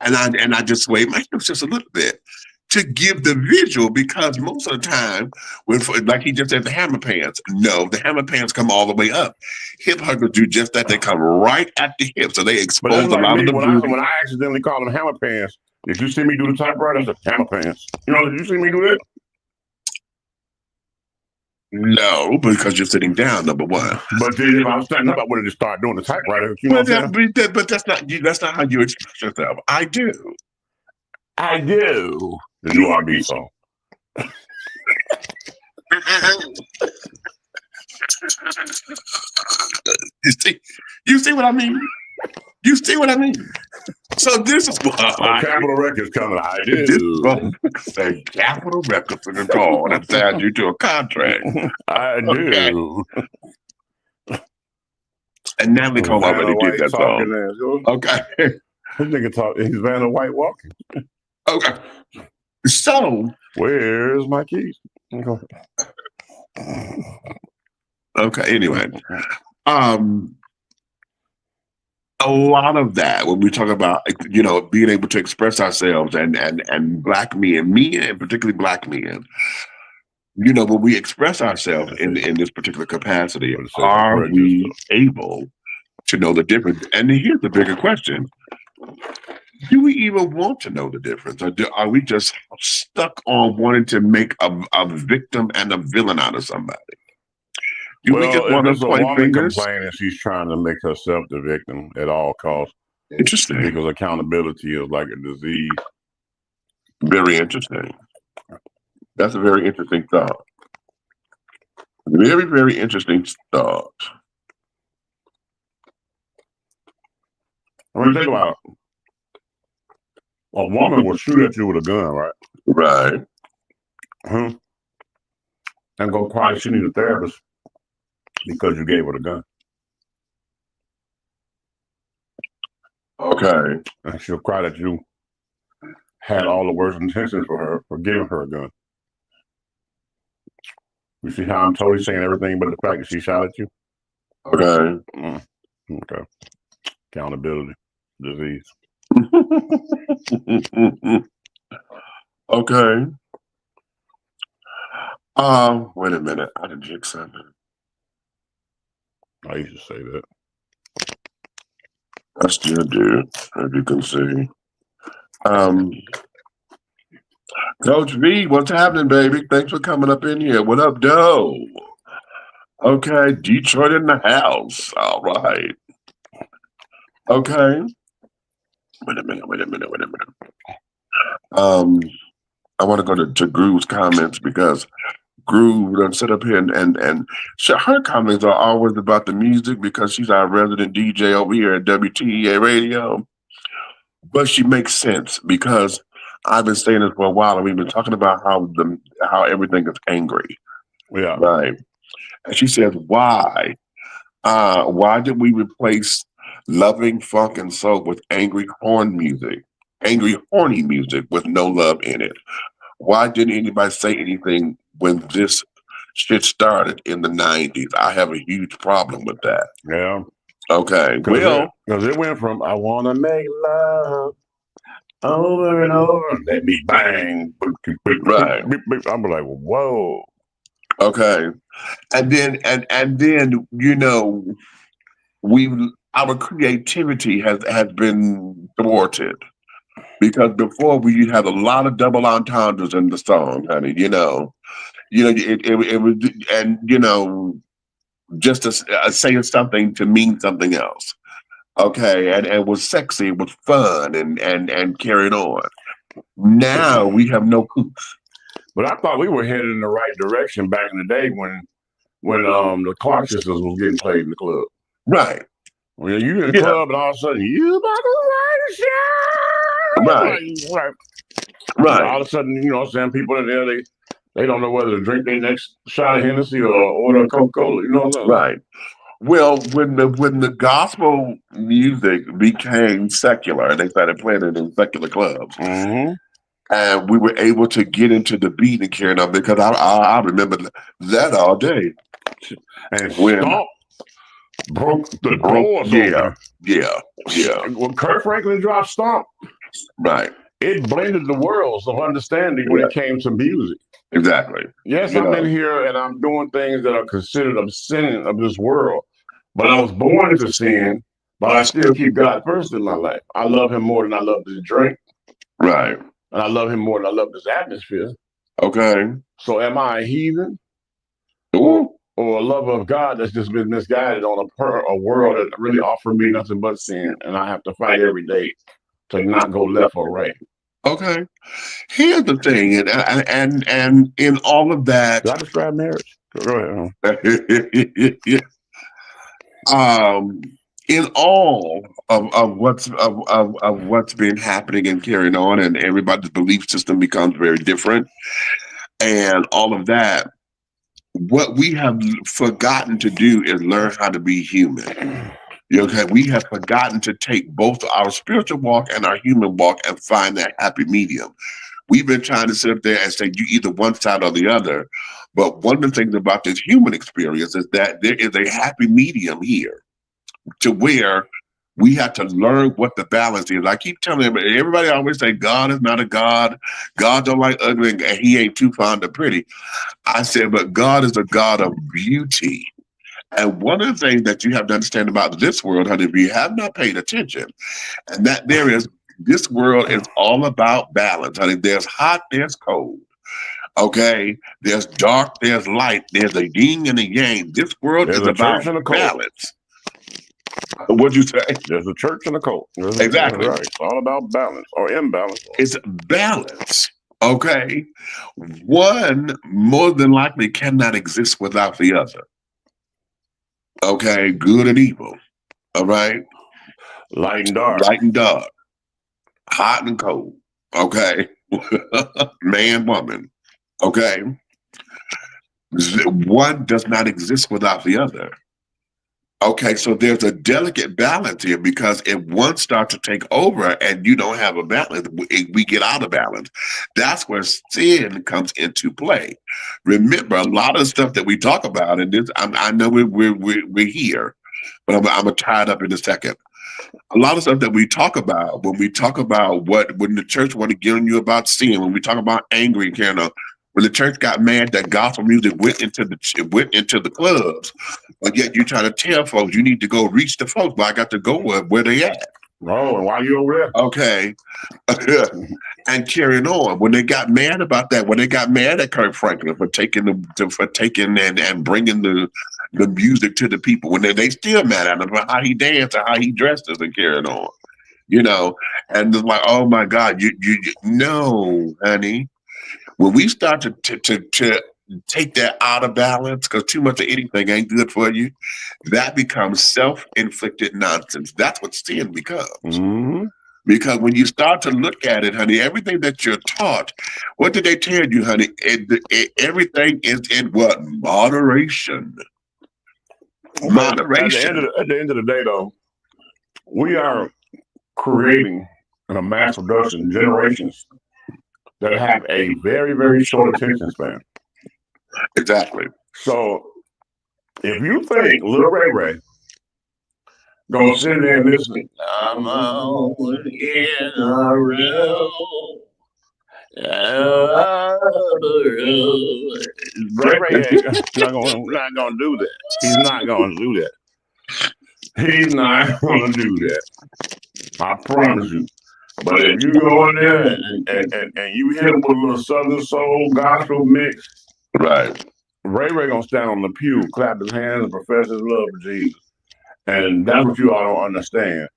And I just swayed my hips just a little bit to give the visual, because most of the time, when like he just said, the hammer pants. No, the hammer pants come all the way up. Hip huggers do just that; they come right at the hip, so they expose a lot of the booty. When I accidentally call them hammer pants, did you see me do the typewriter? I said hammer pants. You know, did you see me do that? No, because you're sitting down. Number one. But then if I was standing up, I would have just started doing the typewriter. You know but that's not how you express yourself. I do. The new R&B song. You see what I mean? You see what I mean? So this is what Capitol Records coming. I do. Say Capitol Records in the call and sign you to a contract. I do. And now they call already did that song. Okay. This nigga talk. He's Vanna White walking. Okay. So where's my keys? Okay. Anyway, a lot of that when we talk about, you know, being able to express ourselves and black men, particularly black men, you know, when we express ourselves in this particular capacity, are we able to know the difference? And here's the bigger question. Do we even want to know the difference? Or are we just stuck on wanting to make a victim and a villain out of somebody? Do we just want to point fingers? Complaining she's trying to make herself the victim at all costs. Interesting. Because accountability is like a disease. Very interesting. That's a very interesting thought. Very, very interesting thought. I mean, think about it. A woman will shoot at you with a gun, right? Right. And go cry she needs a therapist because you gave her the gun. Okay. And she'll cry that you had all the worst intentions for her for giving her a gun. You see how I'm totally saying everything but the fact that she shot at you? Okay. Okay. Accountability disease. Okay. Wait a minute. I didn't hear something. I used to say that. I still do, as you can see. Coach V, what's happening, baby? Thanks for coming up in here. What up, Doe? Okay, Detroit in the house. All right. Okay. Wait a minute. I want to go to Gru's comments because groove and sit up here and her comments are always about the music because she's our resident DJ over here at WTEA Radio. But she makes sense because I've been saying this for a while, and we've been talking about how everything is angry, Yeah. right? And she says, why? Why did we replace loving funk and soul with angry horny music with no love in it? Why didn't anybody say anything when this shit started in the 90s? I have a huge problem with that. Yeah. Okay. Because it went from I wanna make love over and over, let me bang. Right. I'm like, whoa. Okay. And then our creativity has been thwarted because before we had a lot of double entendres in the song, honey. It was, and just to say something to mean something else. Okay, and it was sexy, it was fun, and carried on. Now we have no coops. But I thought we were headed in the right direction back in the day when the Clark sisters was getting played in the club. Right. When you in the club and all of a sudden you about to right. Right. All of a sudden, you know what I'm saying, people in there, they don't know whether to drink their next shot of Hennessy or order a Coca-Cola, you know what I'm saying? Right. Well, when the gospel music became secular, and they started playing it in secular clubs, and we were able to get into the beat and carry on, because I remember that all day. And Stomp broke the doors open. Yeah. When Kurt Franklin dropped Stomp, right, it blended the worlds of understanding when it came to music. Exactly. Yes, I'm in here and I'm doing things that are considered obscene of this world, but I was born into sin, but I still keep God first in my life. I love him more than I love this drink. Right. And I love him more than I love this atmosphere. Okay. So am I a heathen? Ooh. Or a lover of God that's just been misguided on a world that really offered me nothing but sin, and I have to fight every day to not go left or right. Okay. Here's the thing, and in all of that, did I describe marriage? Go ahead. In all of what's been happening and carrying on, and everybody's belief system becomes very different, and all of that, what we have forgotten to do is learn how to be human. Okay, we have forgotten to take both our spiritual walk and our human walk and find that happy medium. We've been trying to sit up there and say you either one side or the other. But one of the things about this human experience is that there is a happy medium here to where we have to learn what the balance is. I keep telling everybody always say God is not a God. God don't like ugly and he ain't too fond of pretty. I said, but God is a God of beauty. And one of the things that you have to understand about this world, honey, if you have not paid attention, and that this world is all about balance, honey. There's hot, there's cold. Okay, there's dark, there's light, there's a yin and a yang. This world is about balance. What'd you say? There's a church and a cult. Exactly. Right. It's all about balance or imbalance. It's balance. Okay, one more than likely cannot exist without the other. Okay, good and evil. All right. Light and dark. Light and dark. Hot and cold. Okay. Man, woman. Okay. One does not exist without the other. Okay, so there's a delicate balance here, because if one starts to take over and you don't have a balance, we get out of balance. That's where sin comes into play. Remember, a lot of the stuff that we talk about, and this, I know we're here, but I'm gonna tie it up in a second. A lot of stuff that we talk about when the church want to get on you about sin, when we talk about angry, when the church got mad that gospel music went into the clubs, but yet you're trying to tell folks you need to go reach the folks, but I got to go where they at. Oh, and why you over there? Okay. And carrying on. When they got mad about that, when they got mad at Kurt Franklin for taking and bringing the music to the people, when they still mad at him for how he danced and how he dressed us and carrying on. And it's like, oh my God, you no, honey. When we start to take that out of balance, because too much of anything ain't good for you, that becomes self-inflicted nonsense. That's what sin becomes. Mm-hmm. Because when you start to look at it, honey, everything that you're taught, what did they tell you, honey? Everything is in what? Moderation. Moderation. At the end of the day, though, we are creating in a mass production generations that have a very, very short attention span. Exactly. So if you think Lil Ray Ray gonna sit there and listen, I'm on in a row. Ray Ray ain't not gonna do that. He's not gonna do that. He's not gonna do that. I promise you. But if you go in there and you hit him with a Southern soul gospel mix, right? Ray Ray gonna stand on the pew, clap his hands, and profess his love for Jesus. And that's what you all don't understand.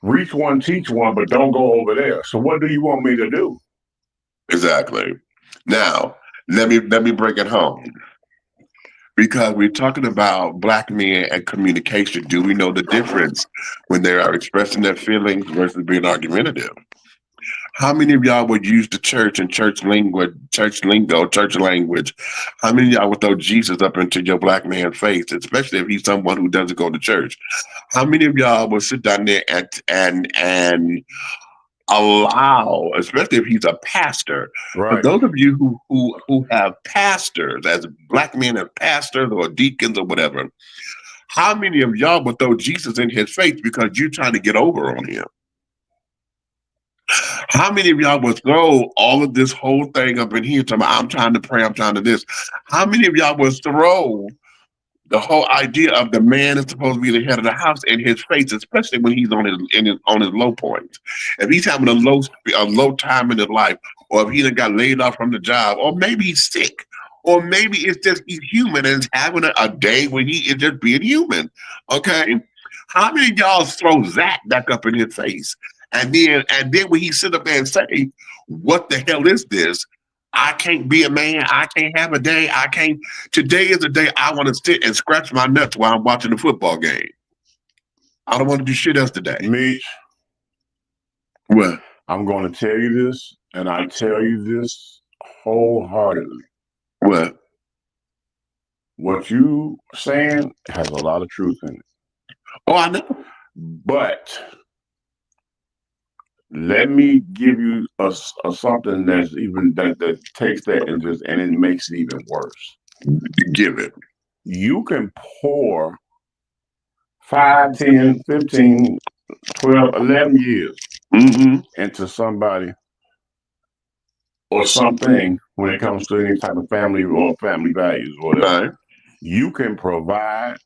Reach one, teach one, but don't go over there. So what do you want me to do? Exactly. Now, let me break it home. Because we're talking about Black men and communication. Do we know the difference when they are expressing their feelings versus being argumentative? How many of y'all would use the church and church lingo, church language? How many of y'all would throw Jesus up into your Black man's face, especially if he's someone who doesn't go to church? How many of y'all would sit down there and allow, especially if he's a pastor, right? For those of you who have pastors, as Black men have pastors or deacons or whatever, how many of y'all would throw Jesus in his face because you're trying to get over on him? How many of y'all would throw all of this whole thing up in here talking about, I'm trying to pray, I'm trying to this? How many of y'all would throw the whole idea of the man is supposed to be the head of the house in his face, especially when he's on his low point? If he's having a low time in his life, or if he done got laid off from the job, or maybe he's sick, or maybe it's just he's human and is having a day when he is just being human. Okay, how many of y'all throw that back up in his face? And then when he sit up there and say, "What the hell is this? I can't be a man. I can't have a day. I can't. Today is a day I want to sit and scratch my nuts while I'm watching the football game. I don't want to do shit else today." Meach, well, I'm going to tell you this, and I tell you this wholeheartedly. Well, what you saying has a lot of truth in it. Oh, I know. But let me give you a something that's even that takes that and it makes it even worse. Give it. You can pour 5, 10, 15, 12, 11 years into somebody or something when it comes to any type of family or family values or whatever. Right. You can provide.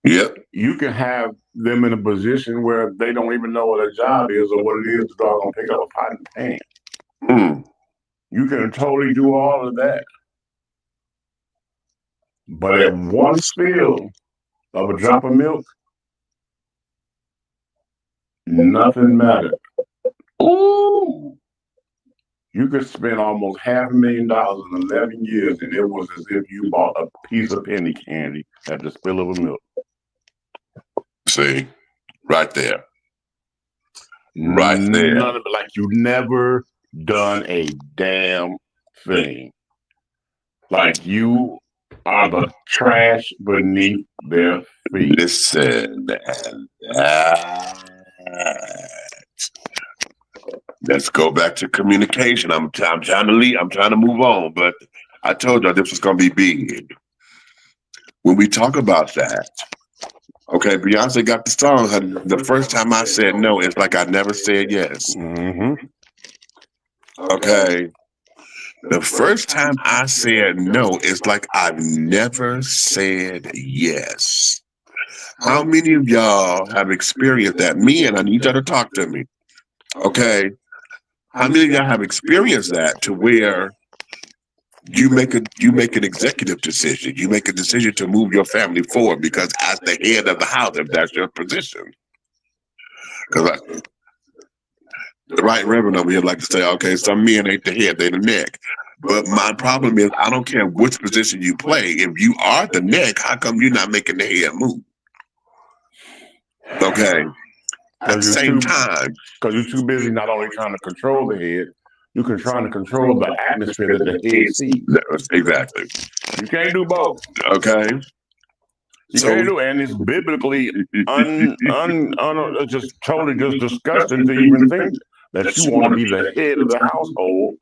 Yep. You can have them in a position where they don't even know what a job is or what it is to dog gonna pick up a pot and pan. You can totally do all of that. But at one spill of a drop of milk, nothing mattered. Ooh. You could spend almost $500,000 in 11 years, and it was as if you bought a piece of penny candy at the spill of a milk. See, right there. Right there. None of it, like you never done a damn thing. Like you are the trash beneath their feet. Listen, let's go back to communication. I'm trying to leave. I'm trying to move on, but I told y'all this was going to be big. When we talk about that, okay, Beyonce got the song. The first time I said no, it's like I never said yes. Okay. The first time I said no, it's like I've never said yes. How many of y'all have experienced that? Me, and I need y'all to talk to me. Okay. How many of y'all have experienced that to where you make an executive decision? You make a decision to move your family forward because as the head of the house, if that's your position. Because the right reverend over here like to say, okay, some men ain't the head, they the neck. But my problem is, I don't care which position you play. If you are the neck, how come you're not making the head move? Okay. At the same time, because you're too busy not only trying to control the head, you can try to control the atmosphere that the head sees. Exactly. You can't do both. Okay. You can't do, and it's biblically just totally just disgusting to even think that you want to be the head of the household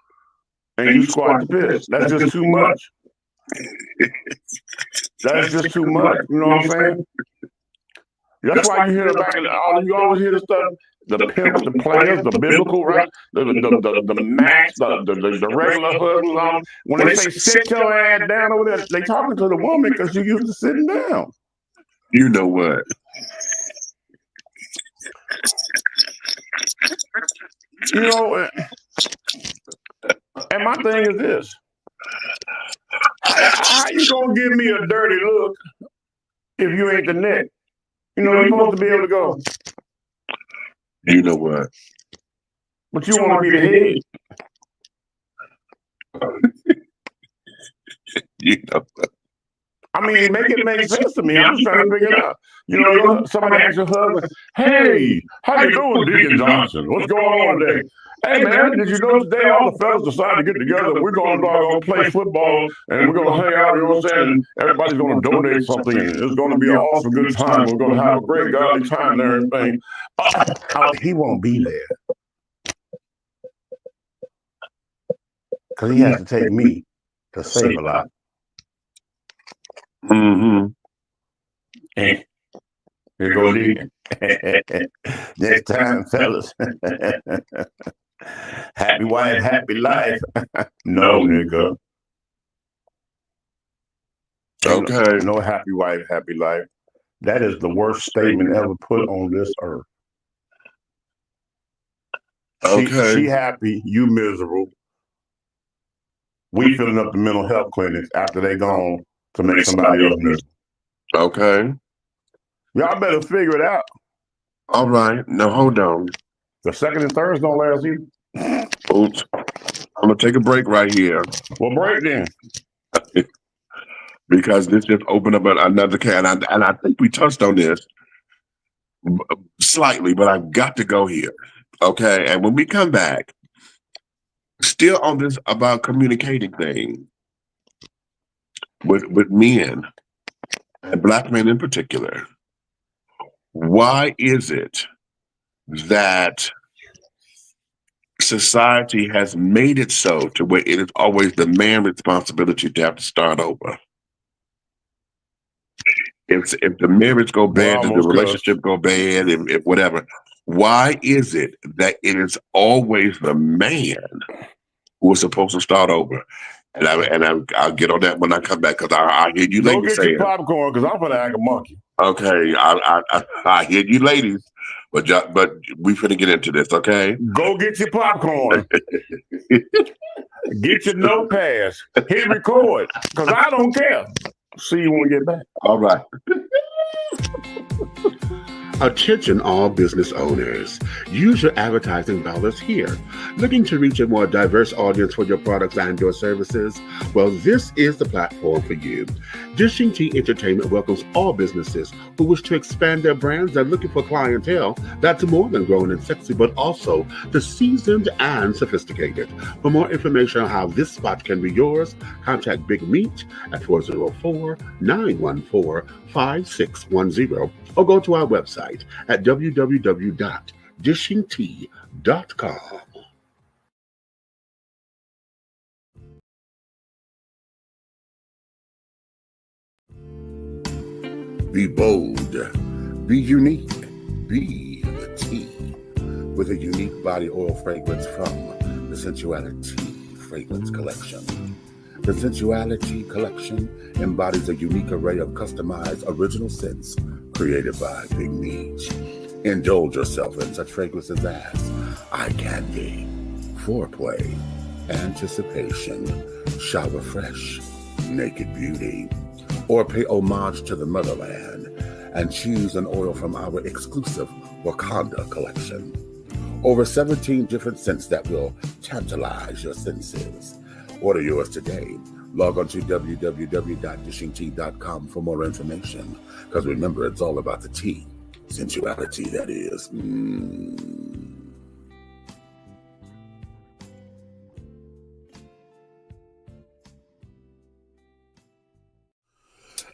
and you squat the piss. That's just too much. That's just too much. You know what I'm saying? That's why you hear back in you always hear the stuff, the pimps, the players, the biblical, right? The max, the regular husbands. When they say sit your ass down over there, they talking to the woman because you used to sitting down. You know what? You know, and my thing is this. How you gonna give me a dirty look if you ain't the neck? You know, you're supposed to be able to go. You know what? But you want to be the head. You know what? I mean, make it make sense to me. I'm just trying to figure it out. You know, somebody asks your husband, "Hey, how you doing, Deacon Johnson? What's going on today?" "Hey, man, did you know today all the fellas decided to get together? We're going to play football and we're going to hang out, you know what I'm saying? And everybody's going to donate something. And it's going to be an awesome good time. We're going to have a great godly time and everything." He won't be there. Because he has to take me to save a lot. Mm-hmm. And here goes Deacon. Next time, fellas. Happy wife, happy life. No, nigga. Okay. No happy wife, happy life. That is the worst statement ever put on this earth. Okay. She happy, you miserable. We filling up the mental health clinics after they gone to make somebody else miserable. Okay. Y'all better figure it out. All right. Now hold on. The second and thirds don't last either. Oops. I'm gonna take a break right here. Well, break then. Because this just opened up another can, and I think we touched on this slightly, but I've got to go here. Okay. And when we come back, still on this about communicating thing with men and Black men in particular, why is it that society has made it so to where it is always the man's responsibility to have to start over? If the marriage go bad, if the relationship go bad, if whatever, why is it that it is always the man who is supposed to start over? And I'll get on that when I come back, because I hear you ladies saying. Go get your popcorn, because I'm gonna act a monkey. Okay, I hear you ladies, but we finna get into this, okay? Go get your popcorn. Get your notepads. Hit record, because I don't care. See you when we get back. All right. Attention all business owners. Use your advertising dollars here. Looking to reach a more diverse audience for your products and your services? Well, this is the platform for you. Dishing Tea Entertainment welcomes all businesses who wish to expand their brands and looking for clientele that's more than grown and sexy, but also the seasoned and sophisticated. For more information on how this spot can be yours, contact Big MEACH at 404-914-5610 or go to our website at www.dishingtea.com. Be bold, be unique, be the tea, with a unique body oil fragrance from the Sensuality Fragrance Collection. The Sensuality Collection embodies a unique array of customized original scents created by Big MEACH. Indulge yourself in such fragrances as eye candy, foreplay, anticipation, shower fresh, naked beauty, or pay homage to the motherland and choose an oil from our exclusive Wakanda collection. Over 17 different scents that will tantalize your senses. Order yours today. Log on to www.dishingtea.com for more information. Because remember, it's all about the tea. Sensuality, that is.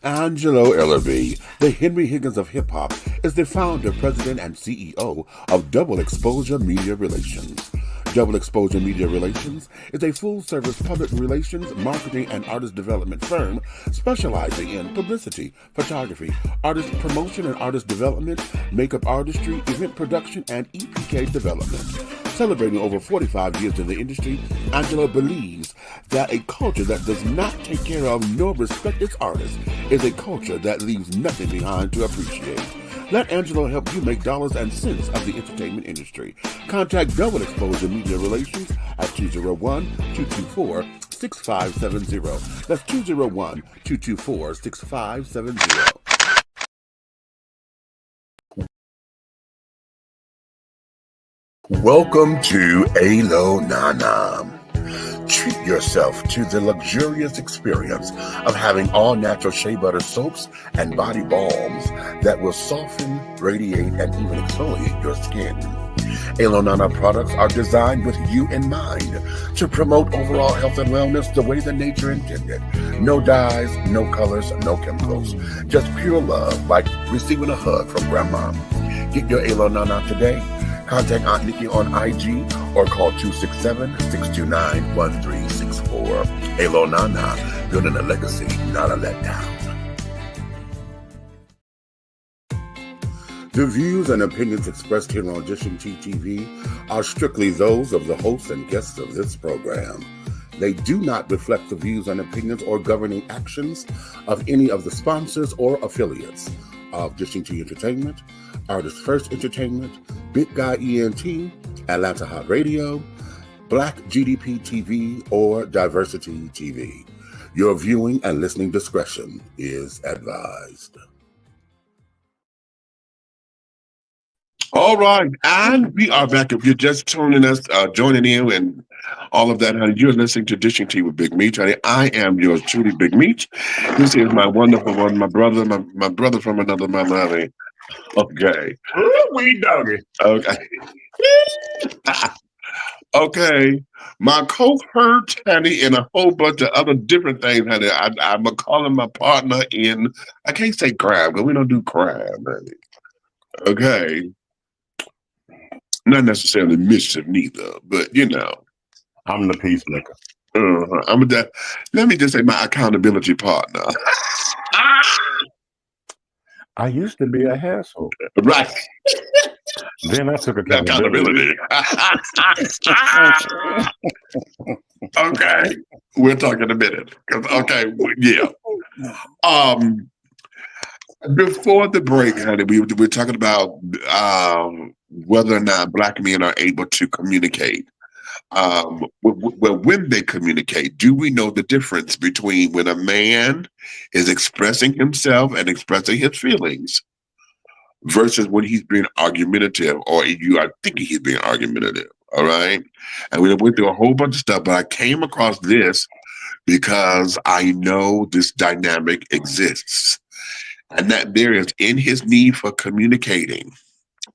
Angelo Ellerby, the Henry Higgins of hip-hop, is the founder, president, and CEO of Double Exposure Media Relations. Double Exposure Media Relations is a full-service public relations, marketing, and artist development firm specializing in publicity, photography, artist promotion and artist development, makeup artistry, event production, and EPK development. Celebrating over 45 years in the industry, Angelo believes that a culture that does not take care of nor respect its artists is a culture that leaves nothing behind to appreciate. Let Angelo help you make dollars and cents of the entertainment industry. Contact Double Exposure Media Relations at 201-224-6570. That's 201-224-6570. Welcome to Alo Nana. Treat yourself to the luxurious experience of having all natural shea butter soaps and body balms that will soften, radiate, and even exfoliate your skin. Alo Nana products are designed with you in mind to promote overall health and wellness the way that nature intended. No dyes, no colors, no chemicals. Just pure love, like receiving a hug from grandma. Get your Alo Nana today. Contact Aunt Nikki on IG or call 267-629-1364. Alo Nana, building a legacy, not a letdown. The views and opinions expressed here on Dishing Tea TV are strictly those of the hosts and guests of this program. They do not reflect the views and opinions or governing actions of any of the sponsors or affiliates of Dishing Tea Entertainment, Artist First Entertainment, Big Guy ENT, Atlanta Hot Radio, Black GDP TV, or Diversity TV. Your viewing and listening discretion is advised. All right, and we are back. If you're just joining us and all of that, honey, you're listening to Dishing Tea with Big Meach, honey. I am yours truly, Big Meach. This is my wonderful one, my brother from another mother, honey. Okay. We doggy. Okay. Okay. My cohort, honey, and a whole bunch of other different things, honey. I'm going to call him my partner in, I can't say crime, because we don't do crime, honey. Okay. Not necessarily mischief neither, but you know. I'm the peacemaker. Let me just say my accountability partner. I used to be a asshole. Right. Then I took accountability. Okay. We'll talk in a minute. Okay, yeah. Before the break, honey, we were talking about whether or not Black men are able to communicate. When they communicate, do we know the difference between when a man is expressing himself and expressing his feelings versus when he's being argumentative, or you are thinking he's being argumentative? All right. And we went through a whole bunch of stuff, but I came across this because I know this dynamic exists, and that there is, in his need for communicating,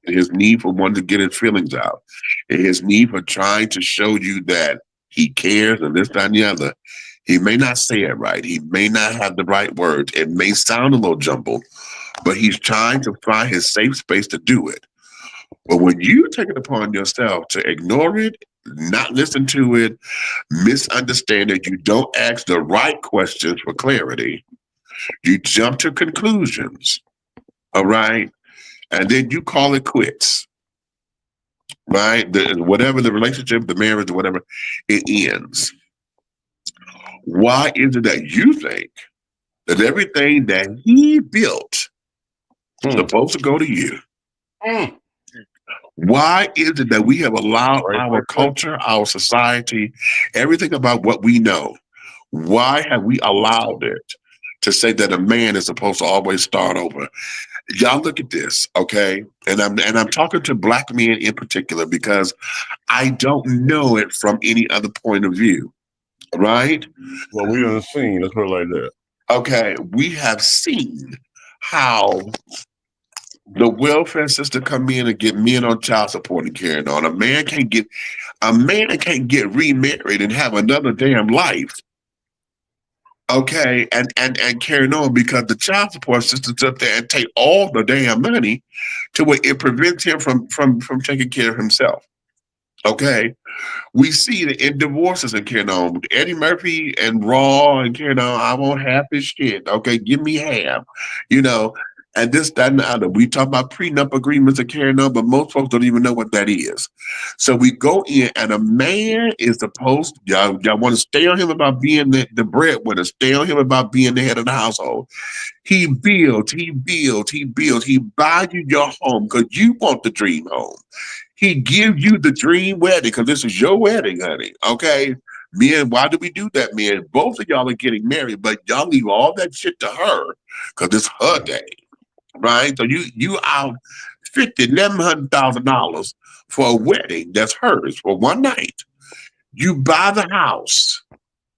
his need for wanting to get his feelings out, and his need for trying to show you that he cares and this, that, and the other. He may not say it right. He may not have the right words. It may sound a little jumbled, but he's trying to find his safe space to do it. But when you take it upon yourself to ignore it, not listen to it, misunderstand it, you don't ask the right questions for clarity, you jump to conclusions, all right? And then you call it quits, right? Whatever the relationship, the marriage, or whatever, it ends. Why is it that you think that everything that he built is supposed to go to you? Why is it that we have allowed our culture, our society, everything about what we know, why have we allowed it to say that a man is supposed to always start over? Y'all look at this, okay? And I'm talking to Black men in particular because I don't know it from any other point of view. right? Well, we done seen, let's put it like that. Okay, we have seen how the welfare system come in and get men on child support and carrying on. A man can't get remarried and have another damn life. Okay, and carrying on because the child support system's up there and take all the damn money to where it prevents him from taking care of himself. Okay, we see that in divorces and carrying on. Eddie Murphy and Raw and carrying on. I want half his shit. Okay, give me half. You know, and this, that, and the other. We talk about prenup agreements and carrying on, but most folks don't even know what that is. So we go in, and a man is supposed. Y'all want to stay on him about being the breadwinner. Stay on him about being the head of the household. He builds. He buys you your home because you want the dream home. He gives you the dream wedding because this is your wedding, honey. Okay. Men, why do we do that, men? Both of y'all are getting married, but y'all leave all that shit to her because it's her day. Right? So you out $11,000 for a wedding that's hers for one night. You buy the house.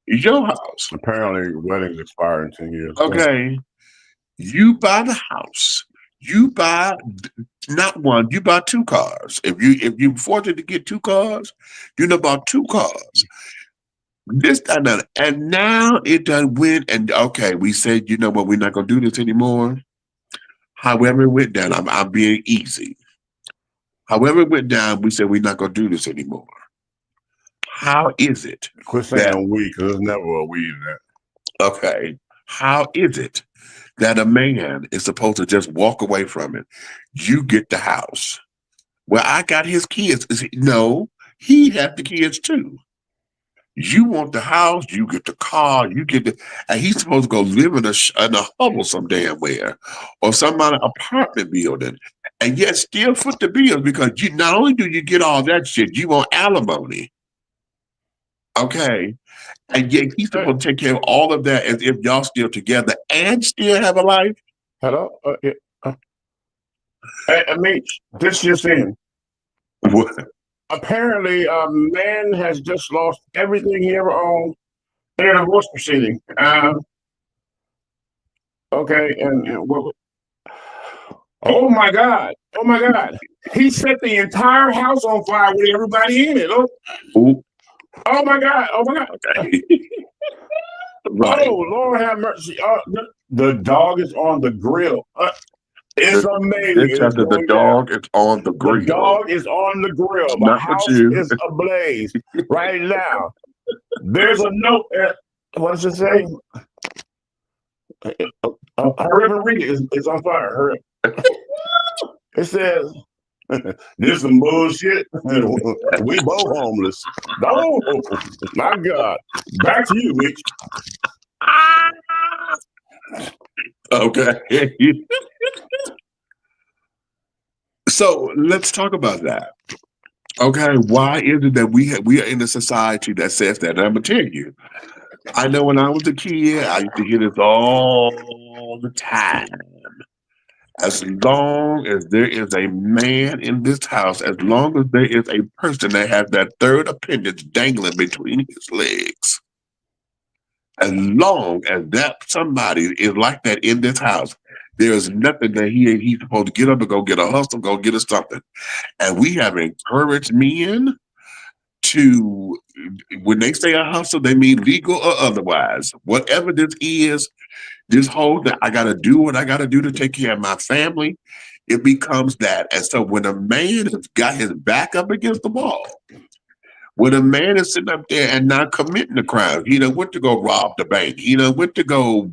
It's your house. Apparently, weddings expire in 10 years. Okay. You buy the house. You buy not one, you buy two cars. If you fortunate to get two cars, you know about two cars. This, that, and that. And now it done went and okay, we said, you know what, we're not gonna do this anymore. However it went down, I'm being easy. However it went down, we said we're not gonna do this anymore. How is it? Quit saying we, because there's never a we in that. Okay. How is it that a man is supposed to just walk away from it? You get the house. Well, I got his kids. No, he had the kids too. You want the house, you get the car, you get the, and he's supposed to go live in a hovel some damn where, or some kind of apartment building, and yet still foot the bills because you not only do you get all that shit, you want alimony. Okay. And yet he's supposed to take care of all of that as if y'all still together and still have a life. Hello? Hey, MEACH, this just in. What? Apparently, a man has just lost everything he ever owned in a divorce proceeding. Okay, and what? Oh my God! Oh my God! He set the entire house on fire with everybody in it. Ooh. Oh my God! Oh my God! Okay. Right. Oh Lord, have mercy! The dog is on the grill. It's amazing. The dog is on the grill. The dog is on the grill. The house is ablaze right now. There's a note. What does it say? Hurry up and read it. It's on fire. Hurry up. It says, "This is some bullshit. We both homeless." Oh my God! Back to you, Mitch. Okay. So let's talk about that. Okay, why is it that we are in a society that says that? And I'm gonna tell you, I know when I was a kid, I used to hear this all the time. As long as there is a man in this house, as long as there is a person that has that third appendage dangling between his legs, as long as that somebody is like that in this house, there is nothing that he's supposed to get up and go get a hustle, go get us something. And we have encouraged men to, when they say a hustle, they mean legal or otherwise. Whatever this is, this whole thing, I got to do what I got to do to take care of my family, it becomes that. And so when a man has got his back up against the wall, when a man is sitting up there and not committing the crime, went to go rob the bank, went to go,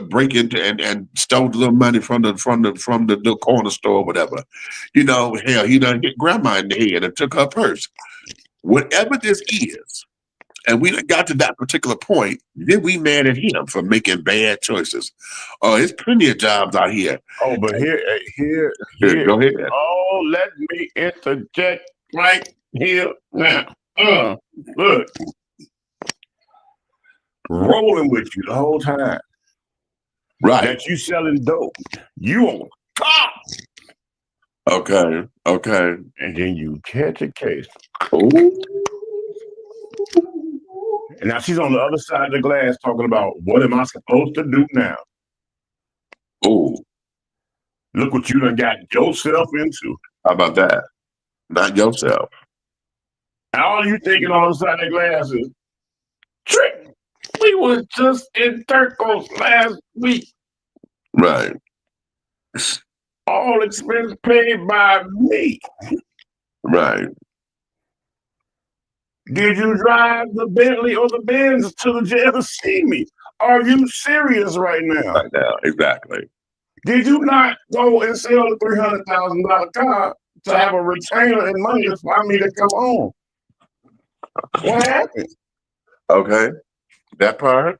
break into and stole a little money from the corner store or whatever. Hell, he done hit grandma in the head and took her purse. Whatever this is, and we got to that particular point, then we mad at him for making bad choices. Oh, there's plenty of jobs out here. Oh, but here. Go ahead. Oh, let me interject right here now. Look. Rolling with you the whole time. Right. That you selling dope. You on top. Okay. And then you catch a case. Ooh. And now she's on the other side of the glass talking about, what am I supposed to do now? Oh, Look what you done got yourself into. how about that? Not yourself. And all you thinking on the side of the glass is, Trick, we was just in Turcos last week. Right. All expense paid by me. Right. Did you drive the Bentley or the Benz to the jail to see me? Are you serious right now? Right now. Exactly. Did you not go and sell the $300,000 car to have a retainer and money for me to come home? What happened? Okay. That part.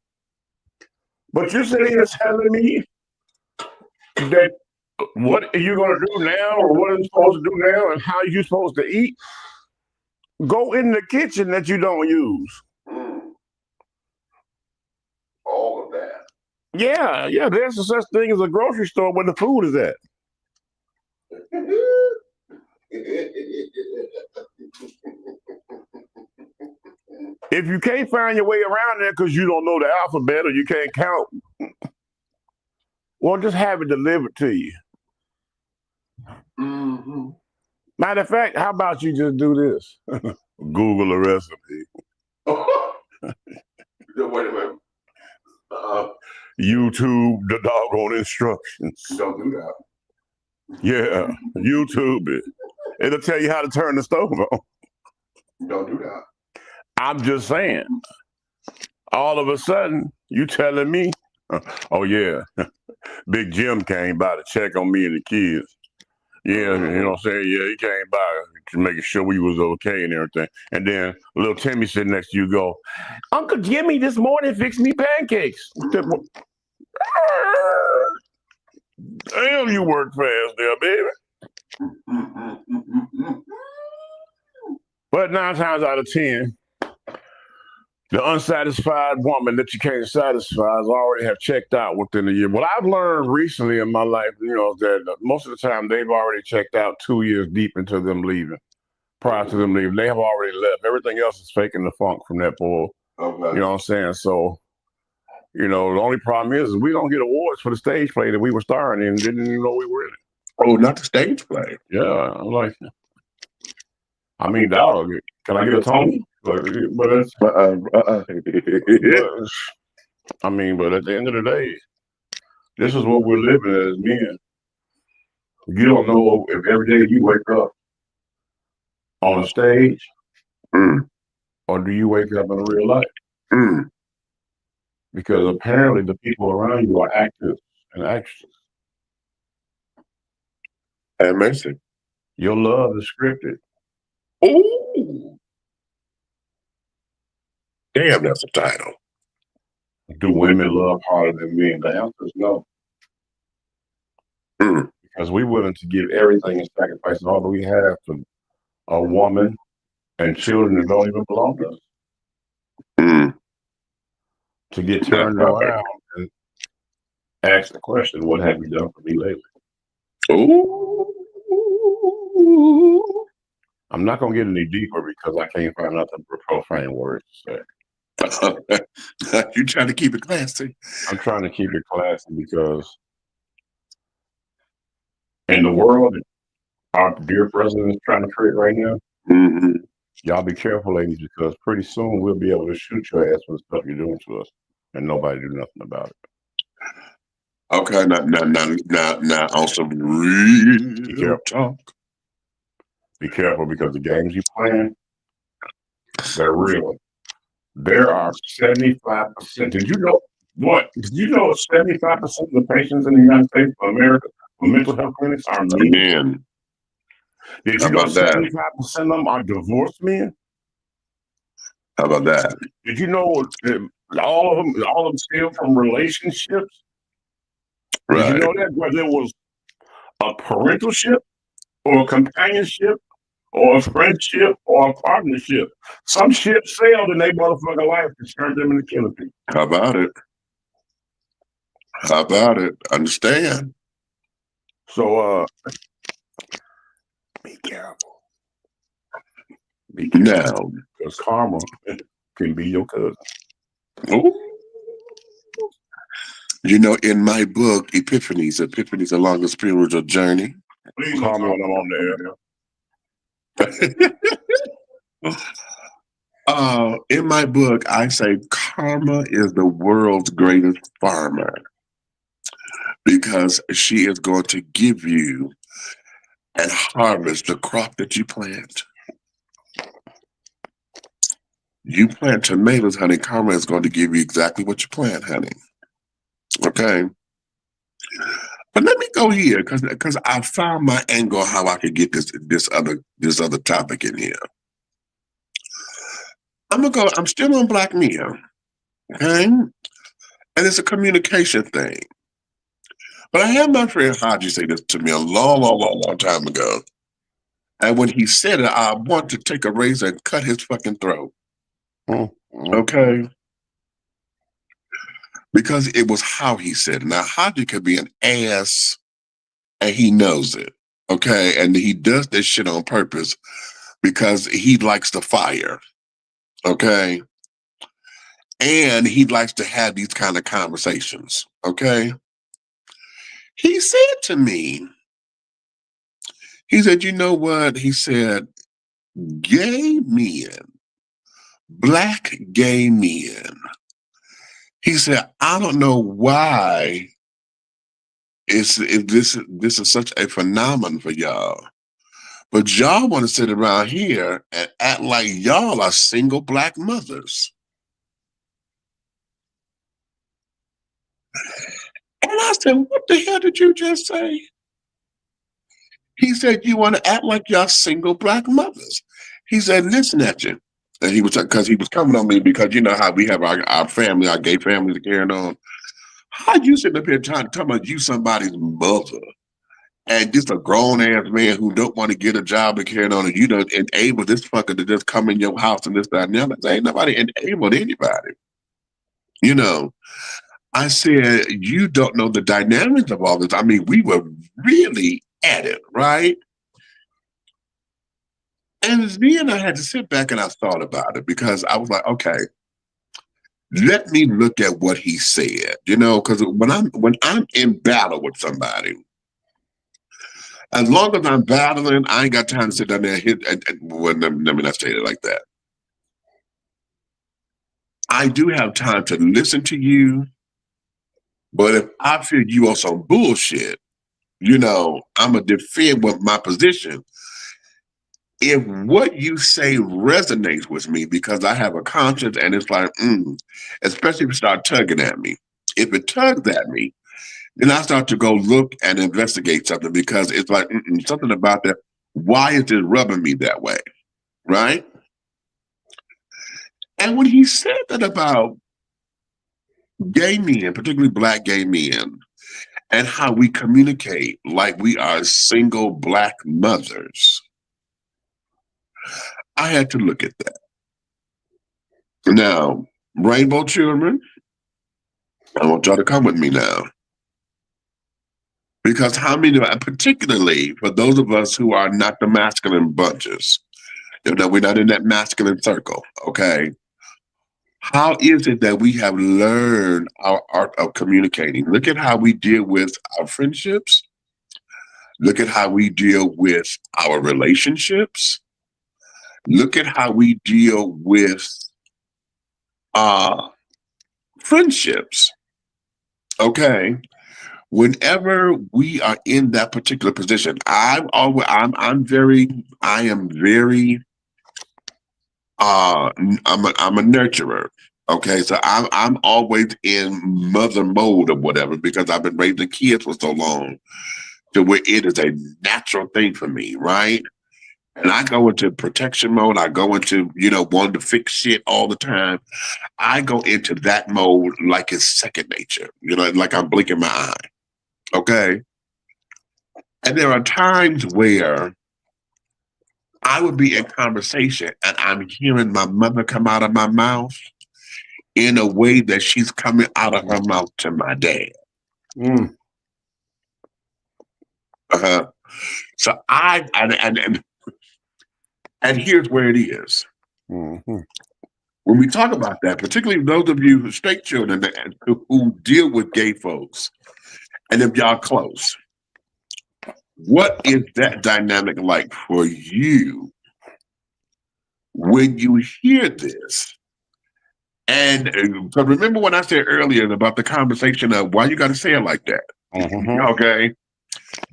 But you're sitting here telling me that what are you going to do now, or what are you supposed to do now, and how are you supposed to eat? Go in the kitchen that you don't use. All of that. Yeah, there's a such thing as a grocery store where the food is at. If you can't find your way around there because you don't know the alphabet or you can't count, well, just have it delivered to you. Mm-hmm. Matter of fact, how about you just do this? Google a recipe. Wait a minute. YouTube the doggone instructions. Don't do that. Yeah, YouTube it. It'll tell you how to turn the stove on. Don't do that. I'm just saying. All of a sudden, you telling me, oh yeah, Big Jim came by to check on me and the kids. Yeah, you know what I'm saying? Yeah, he came by to making sure we was okay and everything. And then little Timmy sitting next to you go, Uncle Jimmy this morning fixed me pancakes. Damn, you work fast there, baby. But 9 times out of 10, the unsatisfied woman that you can't satisfy has already have checked out within a year. What I've learned recently in my life, you know, is that most of the time they've already checked out 2 years deep into them leaving. Prior to them leaving, they have already left. Everything else is faking the funk from that pool. Okay. You know what I'm saying? So, you know, the only problem is we don't get awards for the stage play that we were starring in and didn't even know we were in it. Oh, not the stage play. Yeah, I'm like, I mean, dog, can I get a Tony? But it's, I mean, but at the end of the day, this is what we're living as men. You don't know if every day you wake up on a stage, or do you wake up in real life? Because apparently the people around you are actors and actresses. And mercy. Your love is scripted. Ooh. Damn, that's a title. Do women love harder than men? The answer is no. Because we're willing to give everything and sacrifice all that we have to a woman and children that don't even belong to us. To get turned around and ask the question, what have you done for me lately? Ooh. I'm not going to get any deeper because I can't find nothing but profane words to say. You trying to keep it classy? I'm trying to keep it classy because in the world that our dear president is trying to create right now, y'all be careful, ladies, because pretty soon we'll be able to shoot your ass for the stuff you're doing to us and nobody do nothing about it. Okay, now on some real talk. Be careful because the games you playing, they're real. There are 75%. Did you know what? Did you know 75% of the patients in the United States of America for mental health clinics are men? Did you know 75% of them are divorced men? How about that? Did you know all of them steal from relationships? Right. Did you know that whether it was a parentalship or a companionship or a friendship or a partnership, some ships sailed and they motherfucking life and turned them into killing people. How about it? How about it? Understand? So be careful. Now, because karma can be your cousin. Oh. You know, in my book, Epiphanies Along the Spiritual Journey. Please call me when I'm on there. In my book, I say karma is the world's greatest farmer because she is going to give you and harvest the crop that you plant. You plant tomatoes, honey, karma is going to give you exactly what you plant, honey. Okay? But let me go here because I found my angle how I could get this other topic in here. I'm still on Black Mia, okay? And it's a communication thing. But I had my friend Haji say this to me a long time ago. And when he said it, I want to take a razor and cut his fucking throat. Okay? Because it was how he said it. Now, Haji could be an ass and he knows it. Okay? And he does this shit on purpose because he likes the fire. Okay? And he likes to have these kind of conversations. Okay? He said to me, he said, you know what? He said, gay men, Black gay men. He said, I don't know why this is such a phenomenon for y'all. But y'all want to sit around here and act like y'all are single Black mothers. And I said, what the hell did you just say? He said, you want to act like y'all single Black mothers. He said, listen at you. And he was, because he was coming on me because you know how we have our family, our gay families carrying on. How you sitting up here talking about you somebody's mother and just a grown ass man who don't want to get a job and carrying on and you don't enable this fucker to just come in your house and this, that, and the other. Ain't nobody enabled anybody. You know, I said, you don't know the dynamics of all this. I mean, we were really at it, right? And then I had to sit back and I thought about it because I was like, okay, let me look at what he said, you know, because when I'm in battle with somebody, as long as I'm battling, I ain't got time to sit down there and hit. Well, let me not say it like that. I do have time to listen to you, but if I feel you on some bullshit, you know, I'm gonna defend with my position. If what you say resonates with me because I have a conscience and it's like, especially if you start tugging at me. If it tugs at me, then I start to go look and investigate something because it's like something about that. Why is it rubbing me that way? Right? And when he said that about gay men, particularly Black gay men, and how we communicate like we are single Black mothers, I had to look at that. Now, rainbow children, I want y'all to come with me now. Because how many, particularly for those of us who are not the masculine bunches, you know, we're not in that masculine circle, okay? How is it that we have learned our art of communicating? Look at how we deal with our friendships. Look at how we deal with our relationships. Look at how we deal with friendships, okay? Whenever we are in that particular position, I'm a nurturer. Okay, so I'm always in mother mode or whatever because I've been raising kids for so long to where it is a natural thing for me, right? And I go into protection mode. I go into, you know, wanting to fix shit all the time. I go into that mode like it's second nature, you know, like I'm blinking my eye. Okay. And there are times where I would be in conversation and I'm hearing my mother come out of my mouth in a way that she's coming out of her mouth to my dad. So and here's where it is. when we talk about that, particularly those of you who straight children who deal with gay folks, and if y'all close, what is that dynamic like for you when you hear this? And so remember what I said earlier about the conversation of why you got to say it like that. Okay.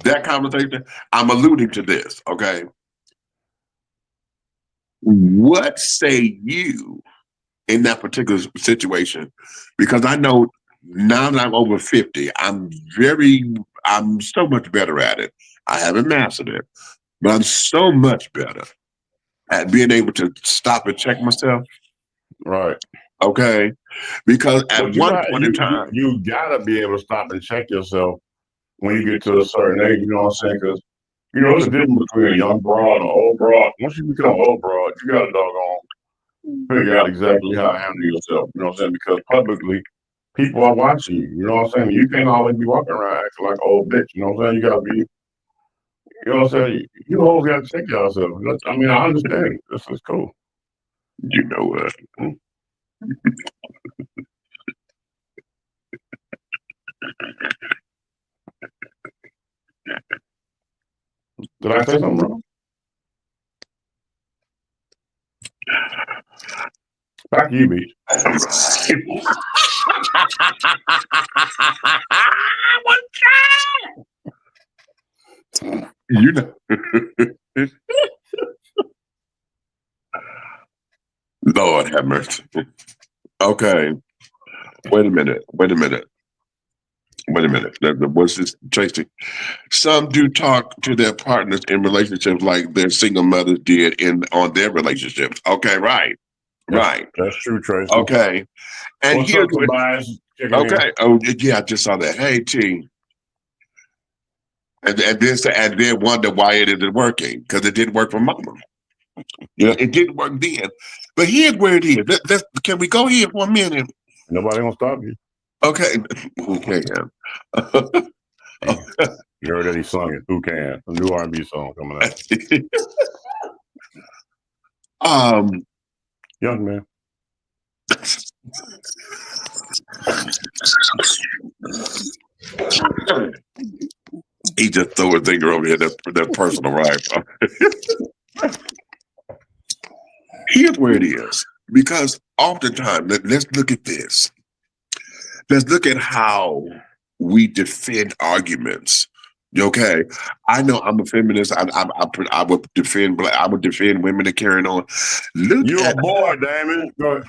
That conversation, I'm alluding to this. Okay. What say you in that particular situation? Because I know now that I'm over 50, I'm so much better at it. I haven't mastered it, but I'm so much better at being able to stop and check myself. Right. Okay. Because at one point in time, you gotta be able to stop and check yourself when you get to a certain age, you know what I'm saying? Because, you know, there's a difference between a young broad and an old broad. Once you become an old broad, you gotta doggone figure out exactly how to handle yourself, you know what I'm saying? Because publicly, people are watching you, you know what I'm saying? You can't always be walking around acting like an old bitch, you know what I'm saying? You gotta be, you know what I'm saying? You always gotta check yourself. I mean, I understand. This is cool. you know what? Did I say something wrong? Back to you, Beach. You know. Lord have mercy. Okay. Wait a minute. What's this, Tracy? Some do talk to their partners in relationships like their single mothers did on their relationships. Okay, right. That's true, Tracy. Okay. And What's here's up, Tobias? okay. Oh, yeah, I just saw that. Hey, T. And then wonder why it isn't working, because it didn't work for Mama. Yeah, it didn't work then. But here's where it is. Can we go here for a minute? Nobody gonna stop you. Okay. Who can? You heard that he sung it. Who can? A new R&B song coming out. Young man. He just threw a finger over here, that personal rifle. Here's where it is. Because oftentimes, let's look at this. Let's look at how we defend arguments. Okay, I know I'm a feminist. I would defend I would defend women that carrying on. You're a boy, Damon. Go ahead.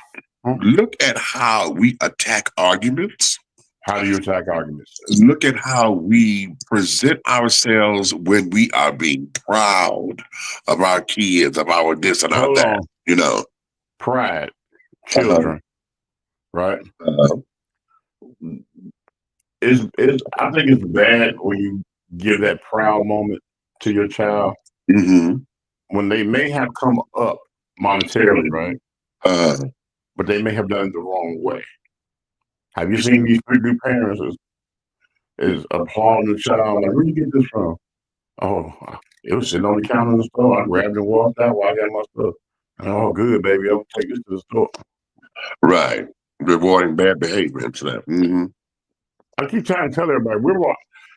Look at how we attack arguments. How do you attack arguments? Look at how we present ourselves when we are being proud of our kids, of our this and our that. You know, pride, children, right? I think it's bad when you give that proud moment to your child when they may have come up monetarily, right? But they may have done it the wrong way. Have you seen these new parents is applauding the child like, where you get this from? Oh, it was sitting on the counter in the store. I grabbed and walked out while I got my stuff. Oh, good, baby. I'll take this to the store. Right. Rewarding bad behavior and stuff. I keep trying to tell everybody,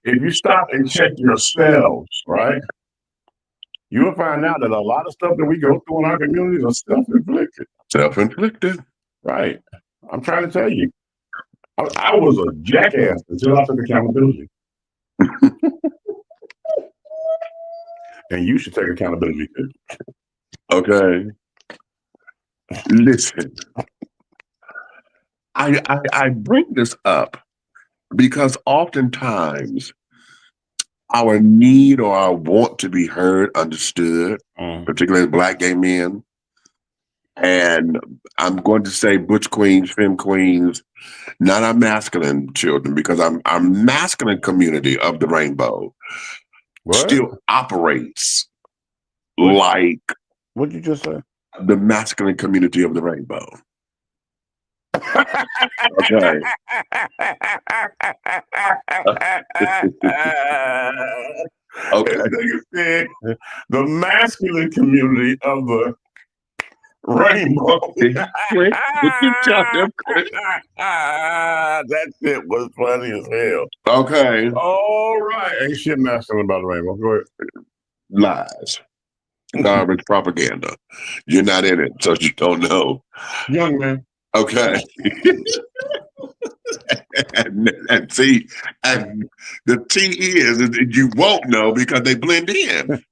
if you stop and check yourselves, right, you'll find out that a lot of stuff that we go through in our communities are self-inflicted. Self-inflicted. Right. I'm trying to tell you. I was a jackass until I took accountability. And you should take accountability too. Okay. Listen. I bring this up because oftentimes our need or our want to be heard, understood, particularly Black gay men, and I'm going to say butch queens, femme queens, not our masculine children, because our masculine community of the rainbow still operates like what'd you just say? The masculine community of the rainbow. Okay. Okay. The masculine community of the Rainbow. Okay. That shit was funny as hell. Okay. All right. Ain't shit masculine about the rainbow. Go ahead. Lies. Garbage propaganda. You're not in it, so you don't know. Young man. Okay. and see, and the T is that you won't know because they blend in.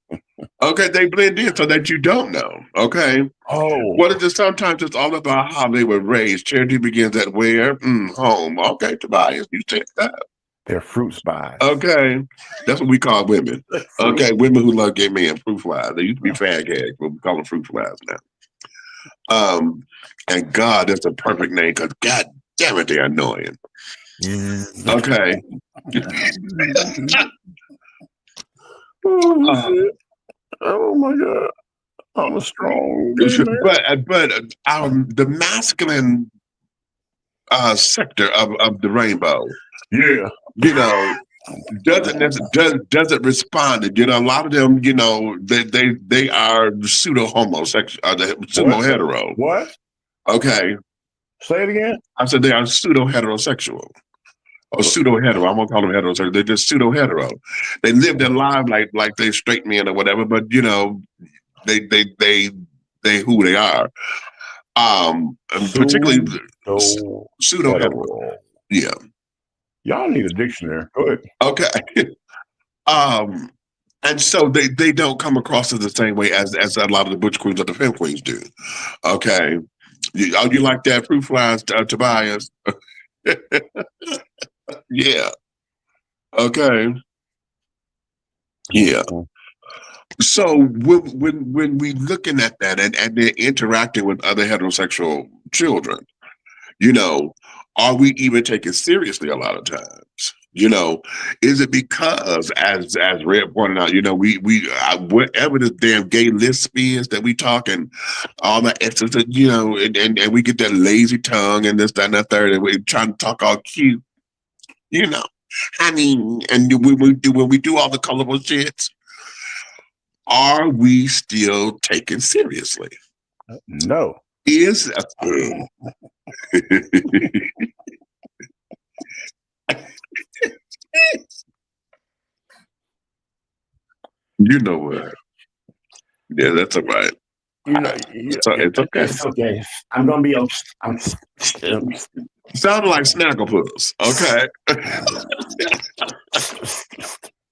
Okay, they blend in so that you don't know. Okay. Oh. What is it? Sometimes it's all about how they were raised. Charity begins at where? Home. Okay, Tobias, you said that. They're fruit spies. Okay. That's what we call women. Okay, women who love gay men, fruit flies. They used to be fag gags, but we call them fruit flies now. And God, that's a perfect name because God damn it, they're annoying. Okay. Oh my God. I'm a strong gay man. But the masculine sector of the rainbow, yeah, you know, doesn't respond. You know, a lot of them, you know, they are pseudo homosexual, pseudo hetero. What? Okay. Say it again. I said they are pseudo heterosexual. Or pseudo hetero. I'm gonna call them heterosexual. They're just pseudo hetero. They live their life like they straight men or whatever, but you know, they who they are. Particularly pseudo hetero. Yeah. Y'all need a dictionary. Go ahead. Okay. And so they don't come across as the same way as a lot of the butch queens or the femme queens do. Okay. You like that fruit flies, Tobias? Yeah. Okay. Yeah. So when we looking at that and they're interacting with other heterosexual children, you know, are we even taken seriously a lot of times? You know, is it because as Red pointed out, you know, we whatever this damn gay lisp is that we talk and all that extra, you know, and we get that lazy tongue and this, that, and that third, and we're trying to talk all cute, you know. I mean, and when we do all the colorful shits, are we still taken seriously? No. Is you know what? Yeah, that's all right. You know, it's okay. It's okay. I'm gonna be. I'm sounded like Snagglepuss. Okay.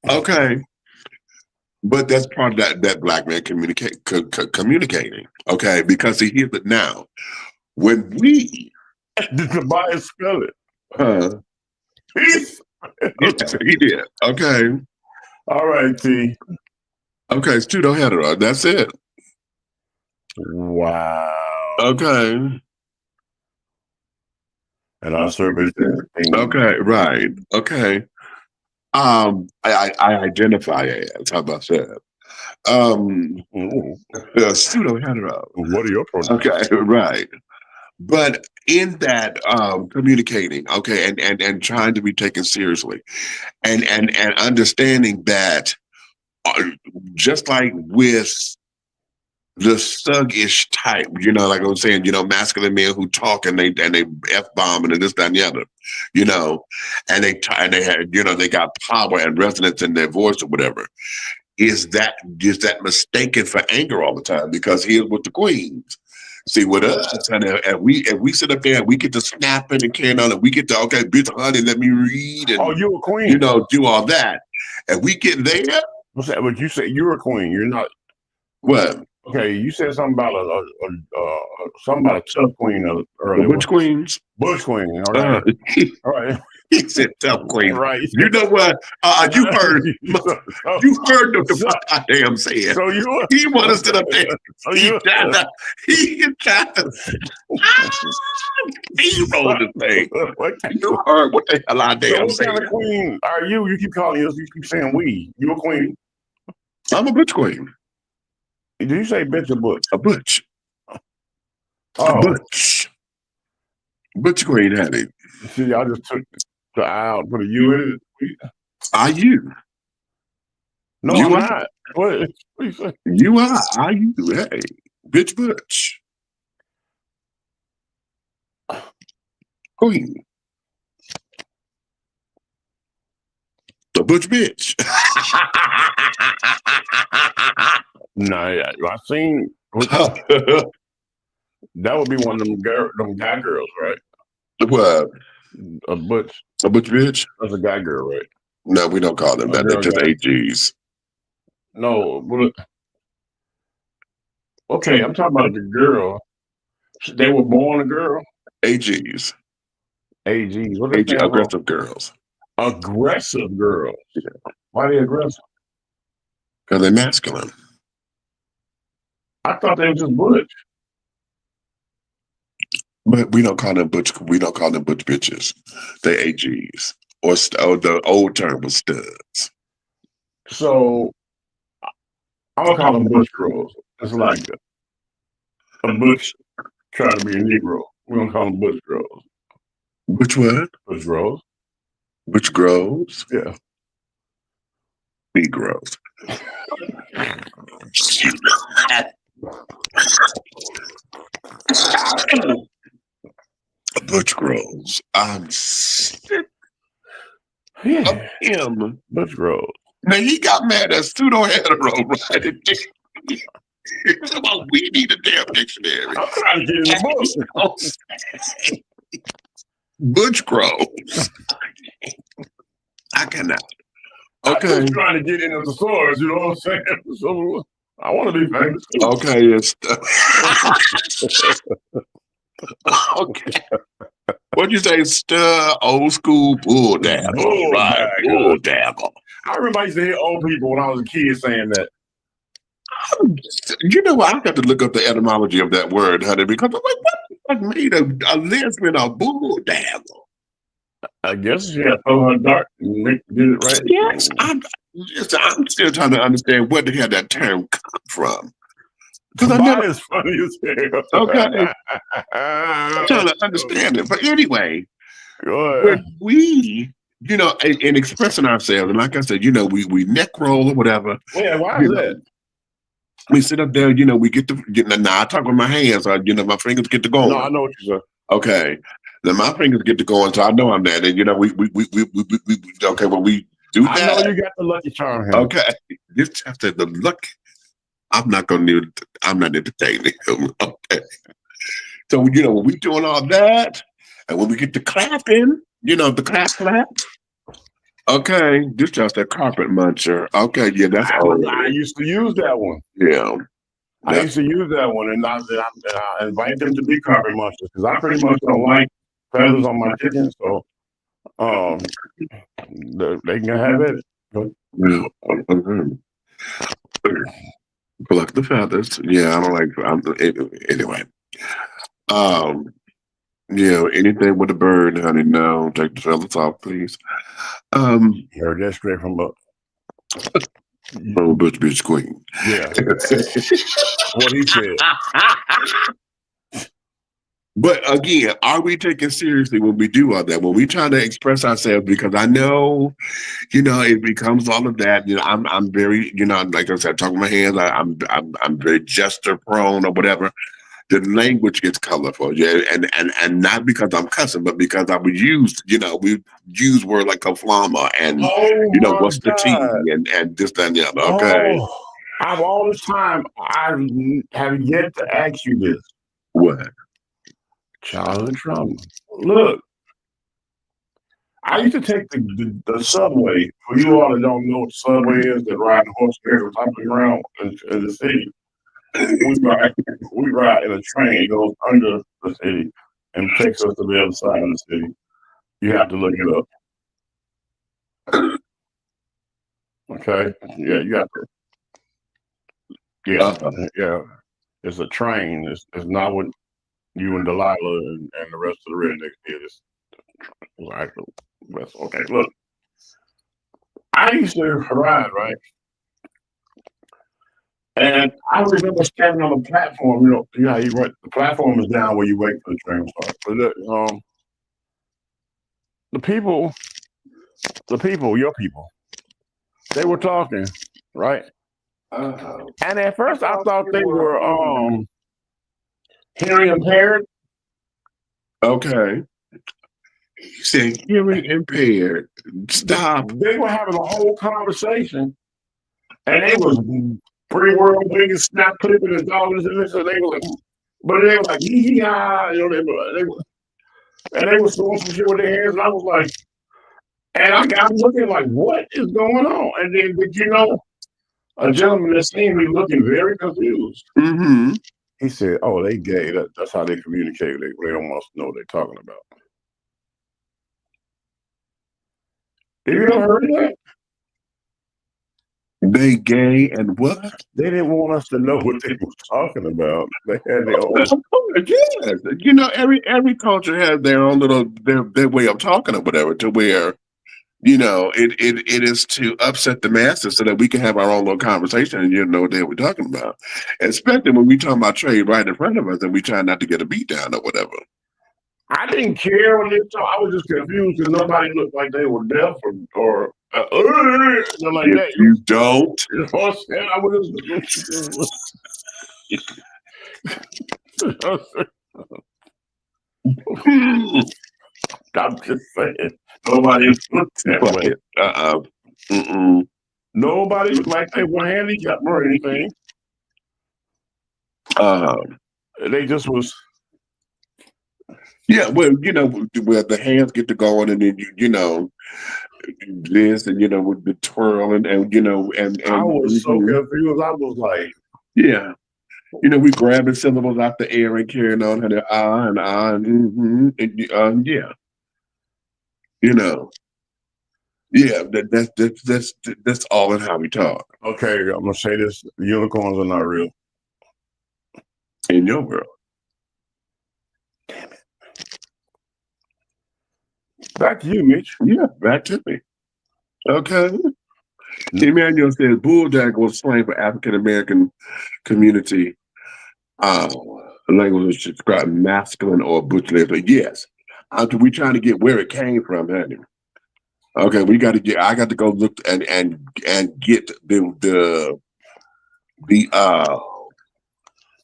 Okay. But that's part of that black man communicating. Okay, because he hears it now. When we did Tobias spell it? Yes, he did. Okay. All right, T. Okay, pseudo hetero. That's it. Wow. Okay. And our survey said. Okay, right. Okay. I identify as, how about that? Pseudo hetero. What are your pronouns? Okay, right. But in that communicating, okay, and trying to be taken seriously, and understanding that, just like with the thuggish type, you know, like I was saying, you know, masculine men who talk and they F-bomb and this, that, and the other, you know, and they had, you know, they got power and resonance in their voice or whatever. Is that mistaken for anger all the time? Because here's with the queens. See, with us, and if we sit up there and we get to snapping and carrying on, and we get to, okay, bitch, honey, let me read, and you a queen, you know, do all that, and we get there. What's that? But you say you're a queen. You're not. What? Okay, you said something about something about a tough queen earlier. Butch queens. Butch queen. All right. All right. He said tough queen. Right. You know what? You heard the I damn said. So he want to sit up there. So he tried to he rolled his thing. You heard what the hell I damn said. What kind of queen are you? You keep calling us. You keep saying we. You a queen? I'm a butch queen. Did you say bitch or butch? A butch. Oh. A butch. Butch queen, honey. See, I just took the I out, put a U in it. Are you? No, you I'm not. What you say? You are. Are you? Hey, bitch butch. Queen. The butch bitch. Nah, I seen that would be one of them guy girls, right? What? A butch. A butch bitch? That's a guy girl, right? No, we don't call them that. They're just AGs. No, okay, I'm talking about the girl. They were born a girl. AGs. AGs. What AG, aggressive girls. Aggressive girls. Why are they aggressive? Because they're masculine. I thought they were just butch. But we don't call them butch. We don't call them butch bitches. They're AGs, or the old term was studs. So I'm gonna call them butch girls. It's like a butch trying to be a Negro. We're gonna call them butch girls. Which what? Butch girls. Butch girls? Yeah. Negroes. Butch girls. I'm sick of him. Butch girls. Now he got mad at pseudo hetero, right? We need a damn dictionary. I'm trying to get in the book. Butch grows. I cannot. Okay. I'm just trying to get into the stores, you know what I'm saying? So I want to be famous. Okay, it's okay. What'd you say? Old school bull dabble, right? Bull dabble. I remember I used to hear old people when I was a kid saying that. You know what? I got to look up the etymology of that word, honey, because I'm like, what made a lesbian a bull dabble? I guess she had throw her dart and did it right. Yes, I'm still trying to understand where the hell that term come from. Because I never is funny as hell. Okay. I'm trying to understand it. But anyway, Go when we, you know, in expressing ourselves, and like I said, you know, we neck roll or whatever. Yeah, why is that? We sit up there, you know, we get now I talk with my hands, you know, my fingers get to going. No, I know what you said. Okay. Then my fingers get to going, so I know I'm that. And you know, we okay, well, we do that. I know you got the lucky charm here. Okay. Just after the luck, I'm not entertaining him. Okay. So, you know, when we doing all that, and when we get to clapping, you know, the clap. Okay, this just a carpet muncher. Okay, yeah, that's old. I used to use that one. Yeah. I used to use that one, and I invite them to be carpet munchers because I pretty much don't like feathers on my chicken, so they can have it. Pluck the feathers. Yeah, I don't like. Anyway. You know, anything with a bird, honey. No, take the feathers off, please. Heard that straight from Butch Bitch Queen. Yeah. What he said. But again, are we taking seriously when we do all that? When we try to express ourselves? Because I know, you know, it becomes all of that. You know, I'm very, you know, like I said, talking my hands. I'm very gesture prone or whatever. The language gets colorful, yeah, and not because I'm cussing, but because I would use, you know, we use words like kaflama and you know what's the tea and this that, and the other. Okay. I've all the time. I have yet to ask you this. What? Childhood trauma. Look, I used to take the subway. For you all that don't know what the subway is, that ride the horse carriage top of the ground in the city. We ride in a train that goes under the city and takes us to the other side of the city. You have to look it up. Okay? Yeah, you have to. Yeah, yeah. It's a train. It's not what you and Delilah and the rest of the rednecks did. It's okay, look. I used to ride, right? And I remember standing on the platform, you know how you wait. The platform is down where you wait for the train to start. But the people, your people, they were talking, right? And at first I thought they were hearing impaired. Okay. He said, hearing impaired. Stop. They were having a whole conversation, and they was pre-world biggest snap clipping and all this and this, and they were like, but they were like, yeah, you know, and they were throwing some shit with their hands, and I was like, and I got looking like, what is going on? And then, but you know, a gentleman that seen me looking very confused. Mm-hmm. He said, "Oh, they gay. That's how they communicate. They don't want to know what they're talking about." Have you ever heard of that? They gay and what? They didn't want us to know what they were talking about. They had their own. Yes. You know, every culture has their own little their way of talking or whatever, to where, you know, it is to upset the masses so that we can have our own little conversation and you know what we're talking about. Especially when we talking about trade right in front of us and we try not to get a beat down or whatever. I didn't care when they talk. I was just confused because nobody looked like they were deaf or something like that. You don't. You know what I'm saying? I was just. I'm just saying. Nobody looked that way. Nobody looked like they were handicapped or anything. They just was. Yeah, well, you know, where the hands get to going, and then you know, this, and you know, with the twirl, and you know, and I was so confused. I was like, yeah, you know, we grabbing syllables out the air and carrying on, and yeah, you know, yeah, that's all in how we talk. Okay, I'm gonna say this: unicorns are not real in your world. Damn it. Back to you, Mitch. Yeah, back to me. Okay. Emmanuel says bulldog was slang for African American community language to describe masculine or butch labor. Yes. We trying to get where it came from, honey. Okay, I got to go look and get the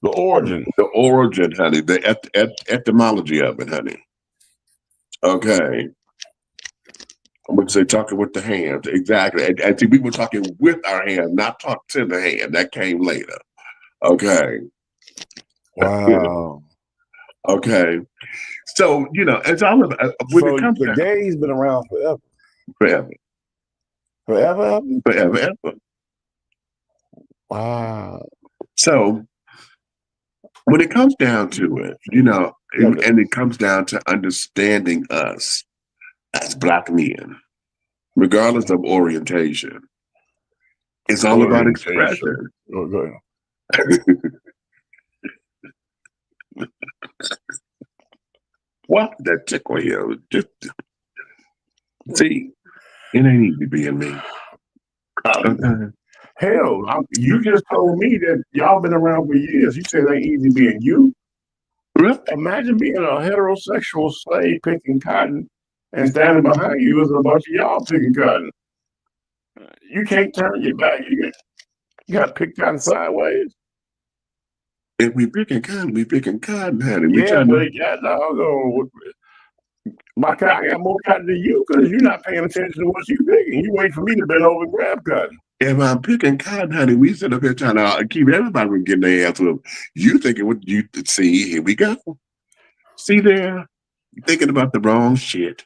origin. The origin, honey, the etymology of it, honey. Okay. I'm going to say talking with the hands. Exactly. And see, we were talking with our hands, not talk to the hand. That came later. Okay. Wow. Okay. So, you know, it's all about when it comes the gay's been around forever. Forever. Forever? Forever, ever. Wow. So when it comes down to it, you know, and it comes down to understanding us as Black men, regardless of orientation, it's all about expression. Oh, go ahead. What that tickle here? Just see, it ain't easy being me. Hell, you just told me that y'all been around for years. You said it ain't easy being you. Really? Imagine being a heterosexual slave picking cotton and standing behind you is a bunch of y'all picking cotton. You can't turn your back. You got to pick cotton sideways. If we picking cotton, honey. Yeah, but my cotton got more cotton than you because you're not paying attention to what you picking. You wait for me to bend over and grab cotton. If I'm picking cotton, honey, we sit up here trying to keep everybody from getting their ass whooped. You thinking what you see? Here we go. See there, you're thinking about the wrong shit.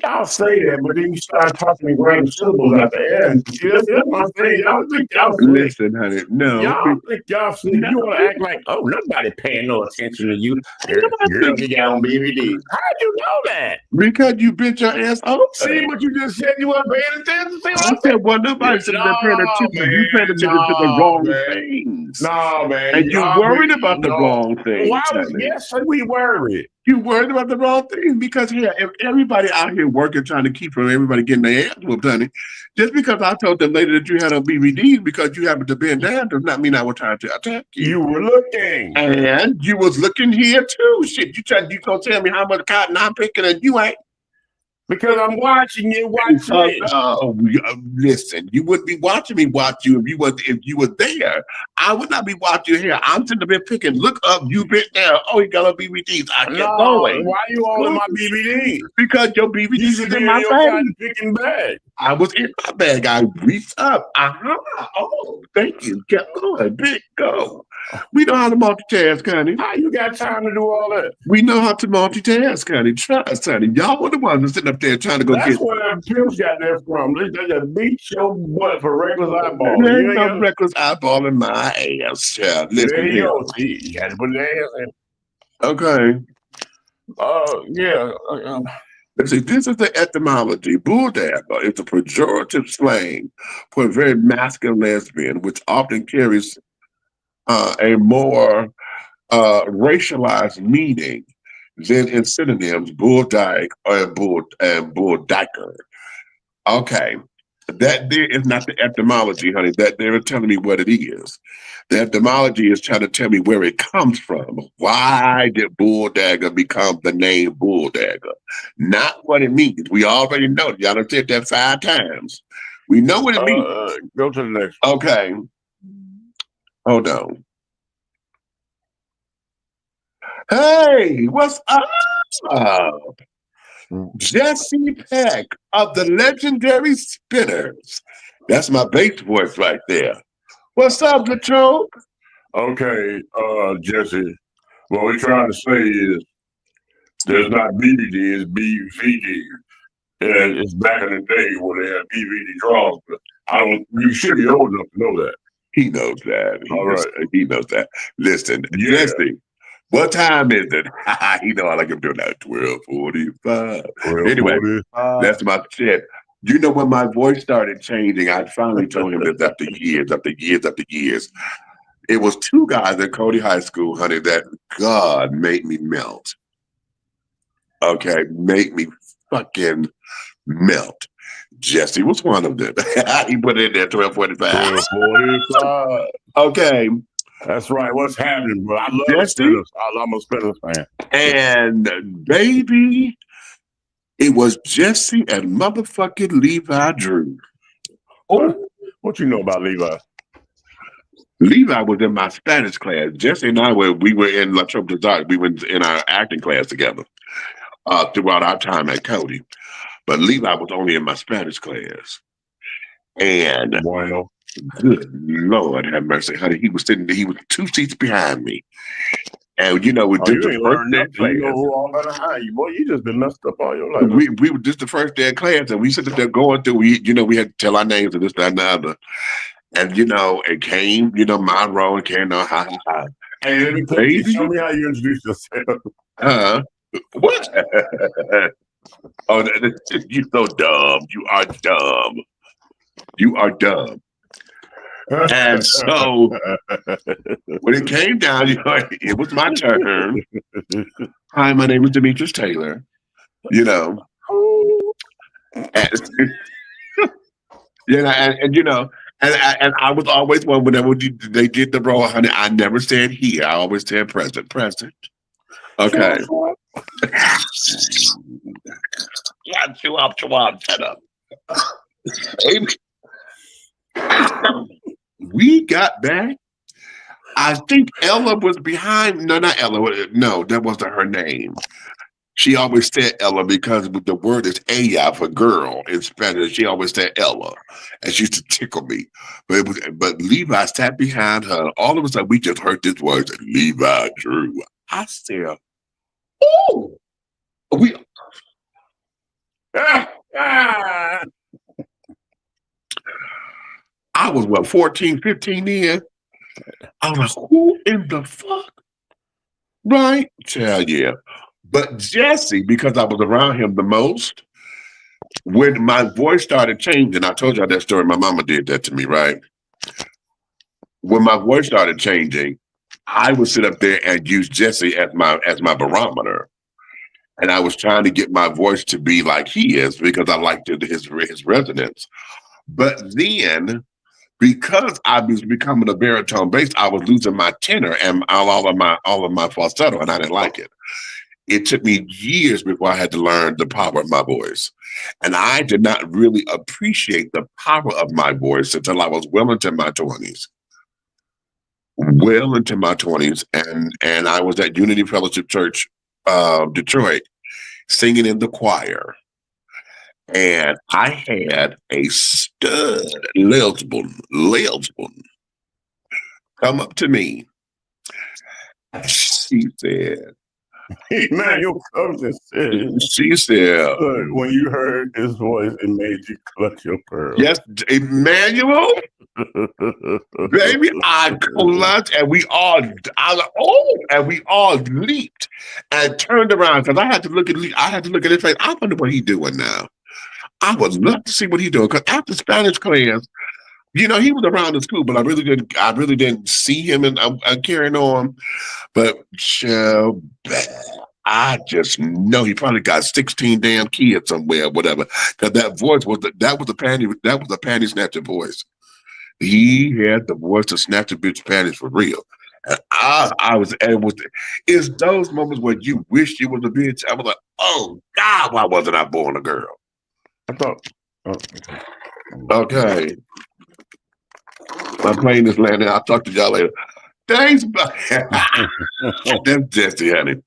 Y'all say that, but then you start talking in random syllables out there. And that's what I'm saying. Y'all think y'all listen, honey. No, y'all think y'all see. You want to act like, oh, nobody paying no attention to you. Girl, you got on BVD. How'd you know that? Because you bent your ass over. See what you just said. You weren't paying attention. See what I said, well, nobody said they're paying attention. You paid attention to the wrong things. No, man. And you worried about the wrong things. Why? Yes, we worried. You worried about the wrong things because here, if everybody out here working trying to keep from everybody getting their ass whooped, honey, just because I told them later that you had on BVDs because you happened to bend down does not mean I was trying to attack you. You were looking, and you was looking here too. Shit, you gonna tell me how much cotton I'm picking and you ain't? Because I'm watching you watch me. Listen, you wouldn't be watching me watch you if you were there. I would not be watching you here. I'm sitting there picking, look up, you bit down. Oh, he got a BBDs. I kept going. Why you all in my BBD? Because your BBDs You is should be in in my your bag. cotton picking bag. I was in my bag. I reached up. Oh, thank you. Kept going. Big go. We know how to multitask, honey. How you got time to do all that? We know how to multitask, honey. Trust, honey. Y'all were the ones that sitting up there trying to go That's get. where them pimps got that from. They just beat your butt for reckless eyeball. There You ain't ain't no reckless eyeballing my ass, child. Listen there you here. go. See, you had to put the ass in. Okay. Yeah. See, this is the etymology. Bulldagger is a pejorative slang for a very masculine lesbian, which often carries a more racialized meaning than in synonyms bulldyke and bulldyker. Okay, that there is not the etymology, honey. That they're telling me what it is. The etymology is trying to tell me where it comes from. Why did bulldagger become the name bulldagger? Not what it means. We already know. Y'all done said that 5 times. We know what it means. Go to the next. Okay. Hold on. Hey, what's up? Jesse Peck of the legendary Spinners. That's my bass voice right there. What's up, Latrobe? Okay, Jesse. What we're trying to say is there's not BBD, it's BVD. And it's back in the day when they had BVD draws. You should be old enough to know that. He knows that. He knows that. Listen, Yeah. Jesse, what time is it? You know I like him doing that. 12:45. Anyway, that's my shit. You know when my voice started changing, I finally told him this after years. It was 2 guys at Cody High School, honey, that God made me melt. Okay, make me fucking melt. Jesse was one of them. He put it in there 12:45. 12:45. Okay. That's right. What's happening, bro? I love Jesse? Spinners. I'm a Spinners fan. And baby, it was Jesse and motherfucking Levi Drew. What you know about Levi? Levi was in my Spanish class. Jesse and I were in La Trope des Arts. We were in our acting class together throughout our time at Cody. But Levi was only in my Spanish class. And Bueno. good Lord have mercy, honey. He was 2 seats behind me. And you know, we did the first day of class. You know who all behind you, boy. You just been messed up all your life. We were just the first day of class, and we sit there going through. We had to tell our names and this, that, and the other. And it came, my role came on. Hey, let me baby, show me how you introduce yourself. What? Oh, you're so dumb. You are dumb. You are dumb. And so when it came down, it was my turn. Hi, my name is Demetrius Taylor. And I was always one whenever they did the role, honey. I never said here. I always said present. Okay. Shut up. We got back. I think Ella was behind. No, not Ella. No, that wasn't her name. She always said Ella because the word is ella for girl in Spanish. She always said Ella, and she used to tickle me. But Levi sat behind her. All of a sudden, we just heard this word, Levi Drew. I said, "Oh, we." I was 14, 15 then. I was like, who in the fuck? Right? Yeah. But Jesse, because I was around him the most, when my voice started changing, I told y'all that story. My mama did that to me, right? When my voice started changing, I would sit up there and use Jesse as my barometer. And I was trying to get my voice to be like he is because I liked his resonance. But then, because I was becoming a baritone bass, I was losing my tenor and all of my falsetto, and I didn't like it. it took me years before I had to learn the power of my voice. And I did not really appreciate the power of my voice until I was well into my 20s. Well into my 20s. And I was at Unity Fellowship Church, Detroit, singing in the choir. And I had a stud lesbian come up to me. She said, Man, your cousin said, she said, when you heard his voice, it made you clutch your pearl. yes, Emmanuel, baby, I clutched, and we all, I was like, oh, and we all leaped and turned around because I had to look at his face. I wonder what he's doing now. I would love to see what he's doing because after Spanish class, you know, he was around the school, but I really didn't see him and carrying on. But I just know he probably got 16 damn kids somewhere, or whatever. Because that voice was a panty snatcher voice. He had the voice to snatch a bitch panties for real. And it's those moments where you wish you was a bitch. I was like, oh God, why wasn't I born a girl? I thought, okay. My plane is landing. I'll talk to y'all later. Thanks, that's Jesse, honey.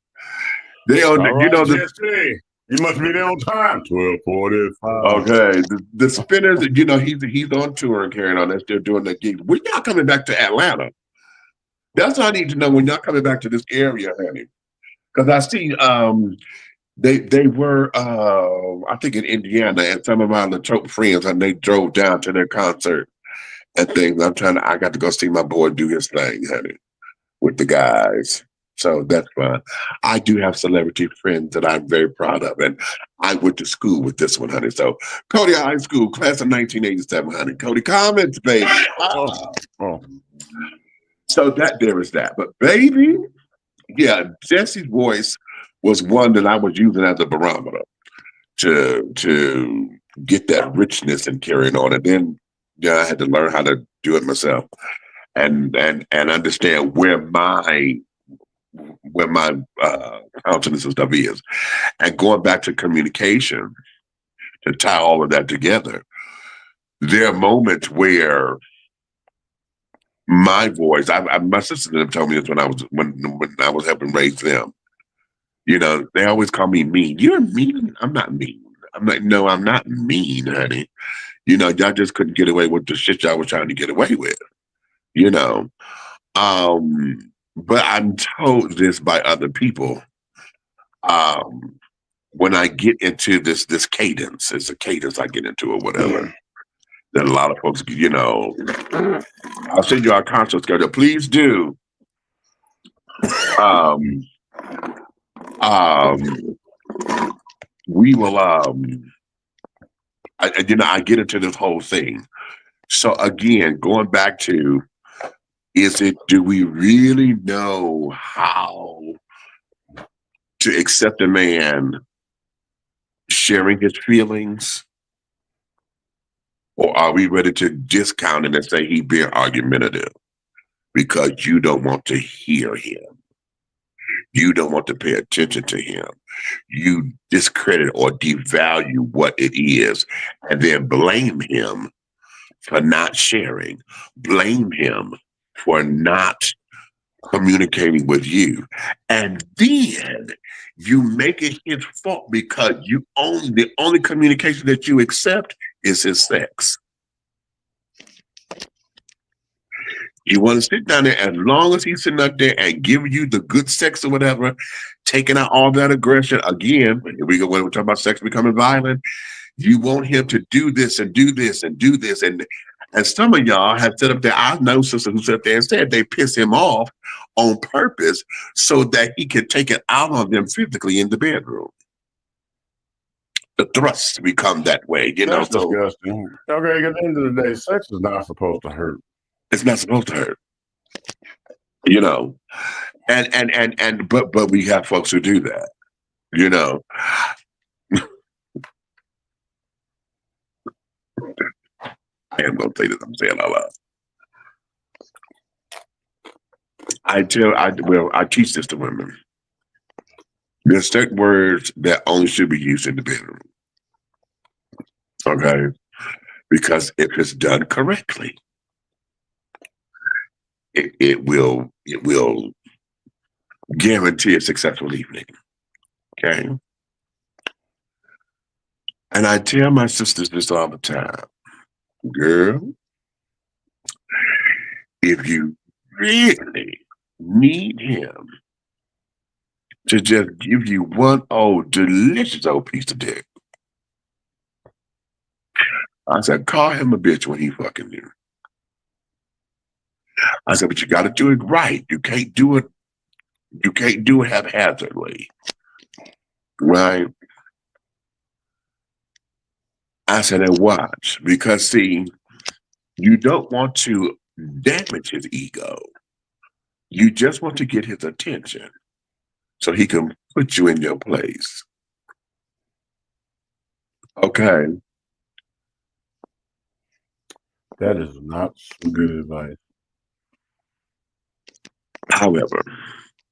They on, all you right, know, Jesse, you must be there on time. 12:45. okay. The Spinners, you know, he's on tour and carrying on. They're still doing the gigs. When y'all coming back to Atlanta? That's what I need to know when y'all coming back to this area, honey. Because I see they were I think in Indiana, and some of my Latrobe friends, and they drove down to their concert and things. I got to go see my boy do his thing, honey, with the guys. So that's fun. I do have celebrity friends that I'm very proud of, and I went to school with this one, honey. So Cody High School, class of 1987, honey. Cody Comments, baby. So there is that. But baby, yeah, Jesse's voice was one that I was using as a barometer to get that richness and carrying on. And then I had to learn how to do it myself and understand where my countenance and stuff is. And going back to communication, to tie all of that together, there are moments where my voice, my sister told me this when I was helping raise them. You know, they always call me mean. You're mean? I'm not mean. I'm like, no, I'm not mean, honey. You know, y'all just couldn't get away with the shit y'all was trying to get away with. You know. But I'm told this by other people. When I get into this cadence, it's a cadence I get into or whatever. That a lot of folks, you know, I'll send you our concert schedule. Please do. We will. I get into this whole thing. So again, going back to, do we really know how to accept a man sharing his feelings? Or are we ready to discount it and say he being argumentative because you don't want to hear him? You don't want to pay attention to him. You discredit or devalue what it is and then blame him for not sharing. Blame him for not communicating with you. And then you make it his fault because the only communication that you accept is his sex. You want to sit down there as long as he's sitting up there and giving you the good sex or whatever, taking out all that aggression. Again, when we talk about sex becoming violent, you want him to do this and do this and do this. And some of y'all have set up there. I know sisters who sat up there and said they piss him off on purpose so that he can take it out on them physically in the bedroom. The thrusts become that way, you know. That's disgusting. Okay, at the end of the day, sex is not supposed to hurt. It's not supposed to hurt, you know. But we have folks who do that, you know. I am gonna say this. I'm saying out loud. I teach this to women. There's certain words that only should be used in the bedroom. Okay? Because if it's done correctly, it will guarantee a successful evening. Okay? And I tell my sisters this all the time. Girl, if you really need him to just give you one old delicious old piece of dick, I said, call him a bitch when he fucking you. I said, but you got to do it right. You can't do it. You can't do it haphazardly, right? I said, and watch, because see, you don't want to damage his ego. You just want to get his attention so he can put you in your place. Okay. That is not some good advice. However,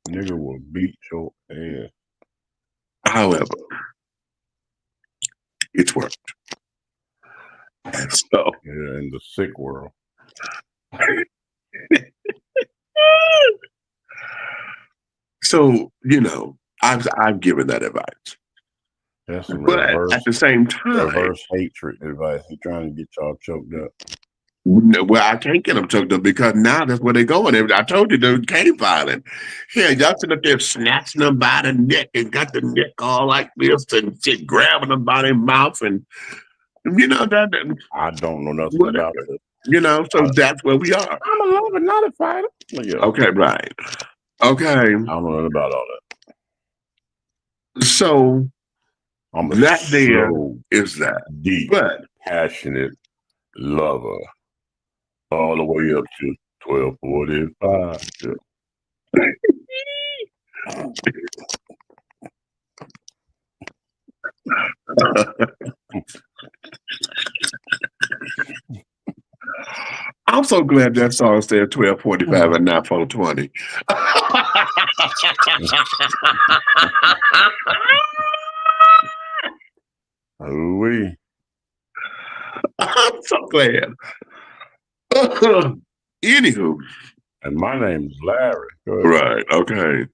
Nigga will beat your ass. however, it's worked. And so, Yeah, in the sick world. so you know, I've given that advice. That's some But at the same time, reverse hatred advice. He's trying to get y'all choked up. well, I can't get them choked up because now that's where they're going. I told you they came violent. Yeah, y'all sitting up there snatching them by the neck and got the neck all like this and shit, grabbing them by their mouth, and you know that. I don't know nothing Whatever. about it. You know, so that's where we are. I'm a lover, not a fighter. Yeah. Okay, right. Okay. I don't know nothing about all that. So I'm a that there slow, is that. deep, But passionate lover. All the way up to 12:45. Yeah. I'm so glad that song said 12:45 and not 4:20. Ooh-wee. I'm so glad. Anywho. And my name's Larry. Right, okay.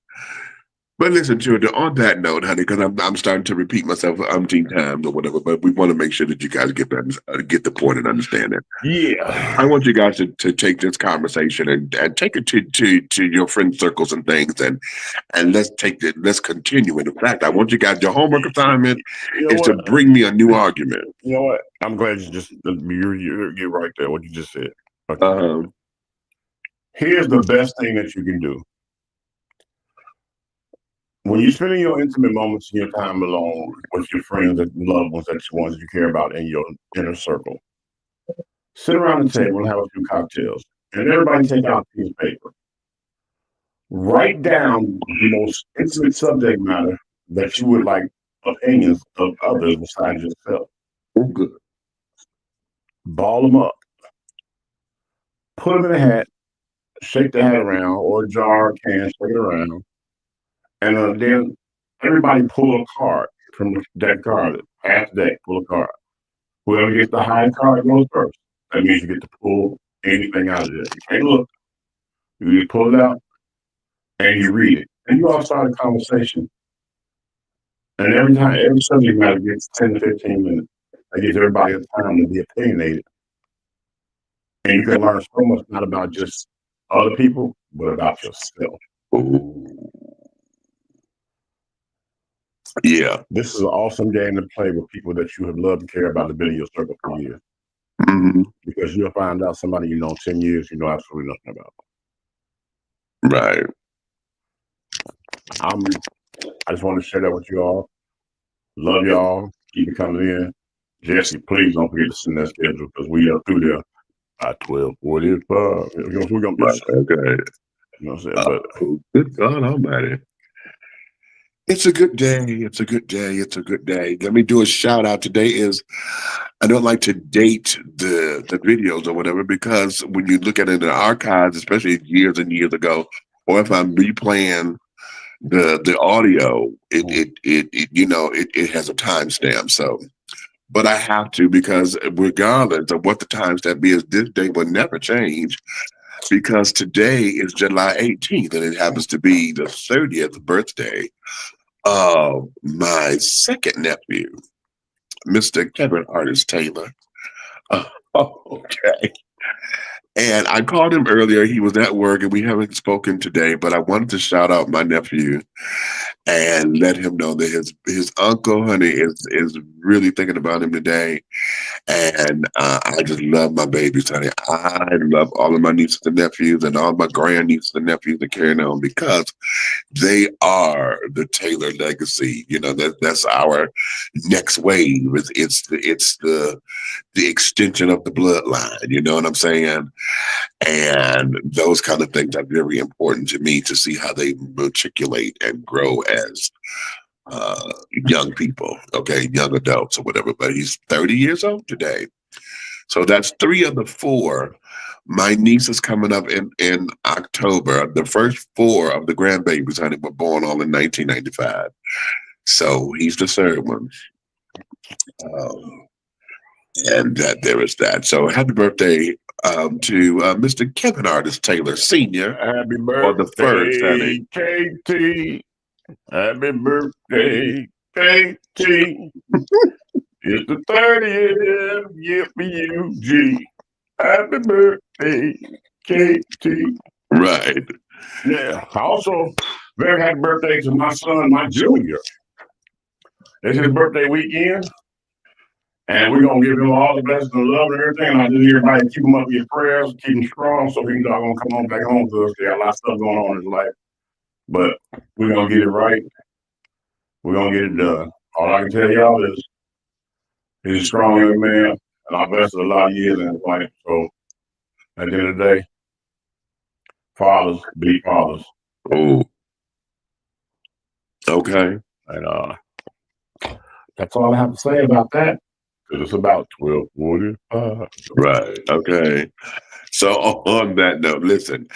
But listen, children, on that note, honey, because I'm starting to repeat myself umpteen times or whatever, but we want to make sure that you guys get the point and understand it. Yeah. I want you guys to take this conversation and take it to your friend circles and things, and let's continue it. In fact, I want you guys, your homework assignment is to bring me a new argument. You know what? I'm glad you're right there, what you just said. Okay. Here's the best thing that you can do. When you're spending your intimate moments in your time alone with your friends and loved ones, that you ones you care about in your inner circle, sit around the table and have a few cocktails, and everybody take out a piece of paper. Write down the most intimate subject matter that you would like opinions of others besides yourself. Oh, good. Ball them up. Put them in a hat. Shake the hat around, or a jar, or can, shake it around. And then everybody pull a card from that card. Half deck, pull a card. Whoever gets the highest card goes first. That means you get to pull anything out of there. You can't look. You just pull it out and you read it. And you all start a conversation. And every subject matter gets 10 to 15 minutes. That gives everybody a time to be opinionated. And you can learn so much, not about just other people, but about yourself. Ooh. Yeah. This is an awesome game to play with people that you have loved and care about, have been in your circle for years. Mm-hmm. Because you'll find out somebody you know 10 years, you know absolutely nothing about. Right. I just want to share that with you all. Love y'all. Keep it coming in. Jesse, please don't forget to send that schedule because we are through there by 12:45. We're gonna be okay. You know what I'm saying? But good God Almighty. It's a good day. It's a good day. It's a good day. Let me do a shout out. Today is, I don't like to date the videos or whatever, because when you look at it in the archives, especially years and years ago, or if I'm replaying the audio, it has a timestamp. So, but I have to, because regardless of what the timestamp is, this day will never change, because today is July 18th, and it happens to be the 30th birthday of my second nephew, Mr. Kevin Artist Taylor. Okay. And I called him earlier. He was at work, and we haven't spoken today, but I wanted to shout out my nephew and let him know that his uncle, honey, is really thinking about him today. And I just love my babies, honey. I love all of my nieces and nephews and all my grandnieces and nephews that carry on, because they are the Taylor legacy. You know, that's our next wave. It's the extension of the bloodline. You know what I'm saying? And those kind of things are very important to me, to see how they matriculate and grow as young people, okay, young adults or whatever. But he's 30 years old today. So that's 3 of the 4. My niece is coming up in October. The first 4 of the grandbabies, honey, were born all in 1995. So he's the 3rd one. And there is that. So happy birthday to Mr. Kevin Artist Taylor Sr. Happy for the first, honey. birthday, KT. Happy birthday, KT. It's the 30th year for you, G. Happy birthday, KT. Right. Yeah. Also, very happy birthday to my son, my junior. It's his birthday weekend. And we're going to give him all the blessings and love and everything. And I just need everybody to keep him up in your prayers, keep him strong, so he's not going to come on back home to us. He got a lot of stuff going on in his life. But we're going to get it right. We're going to get it done. All I can tell y'all is he's a strong young man, and I've invested a lot of years in his life. So at the end of the day, fathers be fathers. Oh. Okay. And that's all I have to say about that. Because it's about 12:45. Right. Okay. So on that note, listen,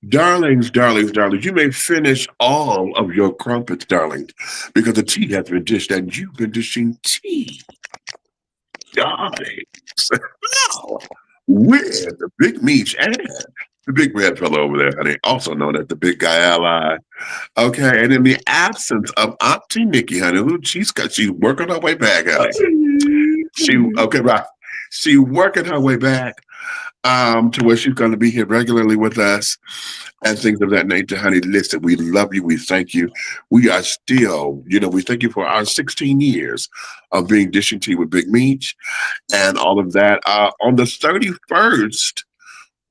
darlings, you may finish all of your crumpets, darlings, because the tea has been dished, and you've been dishing tea, darlings, with the big meat and the big red fellow over there, honey, also known as the big guy ally. Okay, and in the absence of Auntie Nikki, honey, she's working her way back, honey. She working her way back to where she's going to be here regularly with us and things of that nature, honey. Listen, we love you. We thank you. We are still, we thank you for our 16 years of being dishing tea with Big Meach and all of that. On the 31st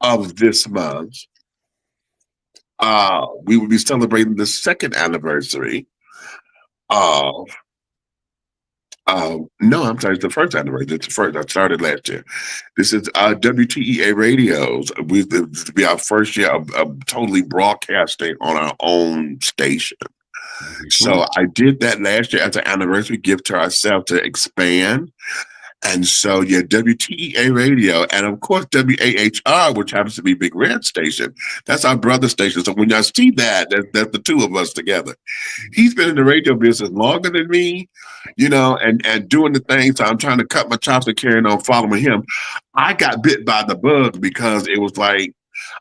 of this month, we will be celebrating the 2nd anniversary of no, I'm sorry, it's the 1st anniversary. It's the 1st. I started last year. This is WTEA Radio's. This will be our first year of totally broadcasting on our own station. So I did that last year as an anniversary gift to ourselves to expand. And so, yeah, WTEA Radio, and of course, WAHR, which happens to be Big Red Station. That's our brother station. So when y'all see that's the 2 of us together. He's been in the radio business longer than me, and doing the thing. So I'm trying to cut my chops and carrying on following him. I got bit by the bug because it was like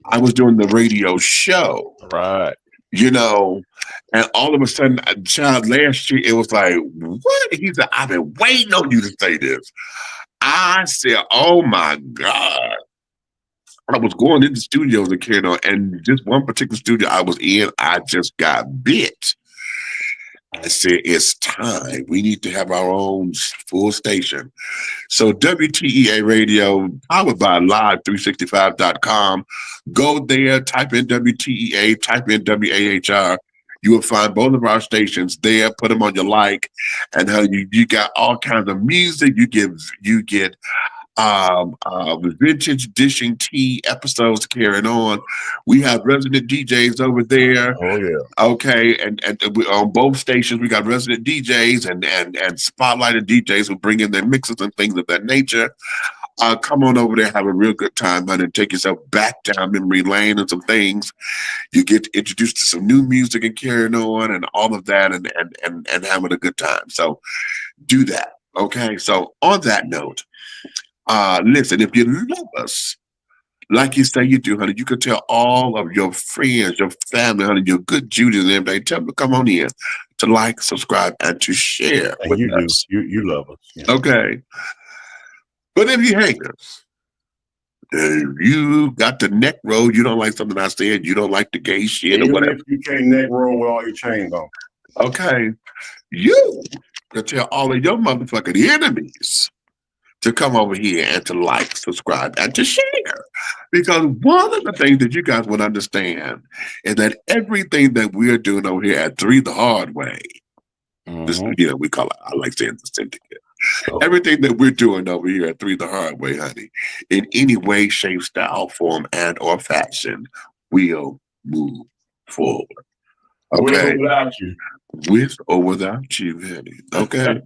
I was doing the radio show. Right. And all of a sudden, child, last year, it was like, what? He said, I've been waiting on you to say this. I said, oh my God. I was going into studios and carrying on, and this one particular studio I was in, I just got bit. I said, it's time. We need to have our own full station. So WTEA Radio, powered by Live365.com. Go there, type in WTEA, type in WAHR. You will find both of our stations there. Put them on your like, and how you got all kinds of music. You get vintage dishing tea episodes carrying on. We have resident DJs over there. Oh yeah. Okay, and we, on both stations we got resident DJs and spotlighted DJs who bring in their mixes and things of that nature. Come on over there, have a real good time, honey, and take yourself back down memory lane and some things. You get introduced to some new music and carrying on and all of that and having a good time. So do that. Okay. So on that note, listen, if you love us, like you say you do, honey, you can tell all of your friends, your family, honey, your good Judies and everybody, tell them to come on in to like, subscribe, and to share And with you us. do. You love us. Yeah. Okay. But if you hate us, you got the neck roll, you don't like something I said, you don't like the gay shit or Even whatever. if you can't neck roll with all your chains on. Okay. You can tell all of your motherfucking enemies to come over here and to like, subscribe, and to share. Because one of the things that you guys would understand is that everything that we're doing over here at Three the Hard Way, this, you know, we call it, I like saying the syndicate. Everything that we're doing over here at Three the Hard Way, honey, in any way, shape, style, form, and or fashion, will move forward. Okay. With or without you. With or without you, honey. Okay.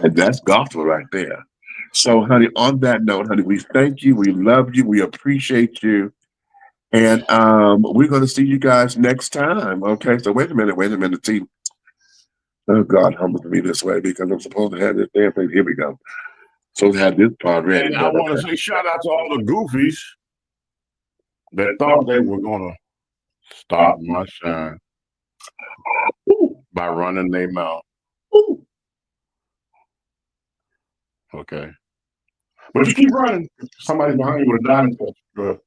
And that's gospel right there. So, honey, on that note, honey, we thank you, we love you, we appreciate you. And we're gonna see you guys next time. Okay. So wait a minute, see. Oh God, humble me this way because I'm supposed to have this damn thing. Here we go. So to have this part ready. And I want to say shout out to all the goofies that thought they were gonna stop my shine by running their mouth. Okay. But you keep running. Somebody's behind you with a diamond touch. Go ahead.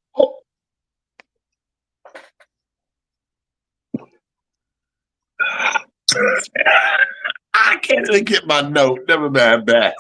I can't even get my note. Never mind back.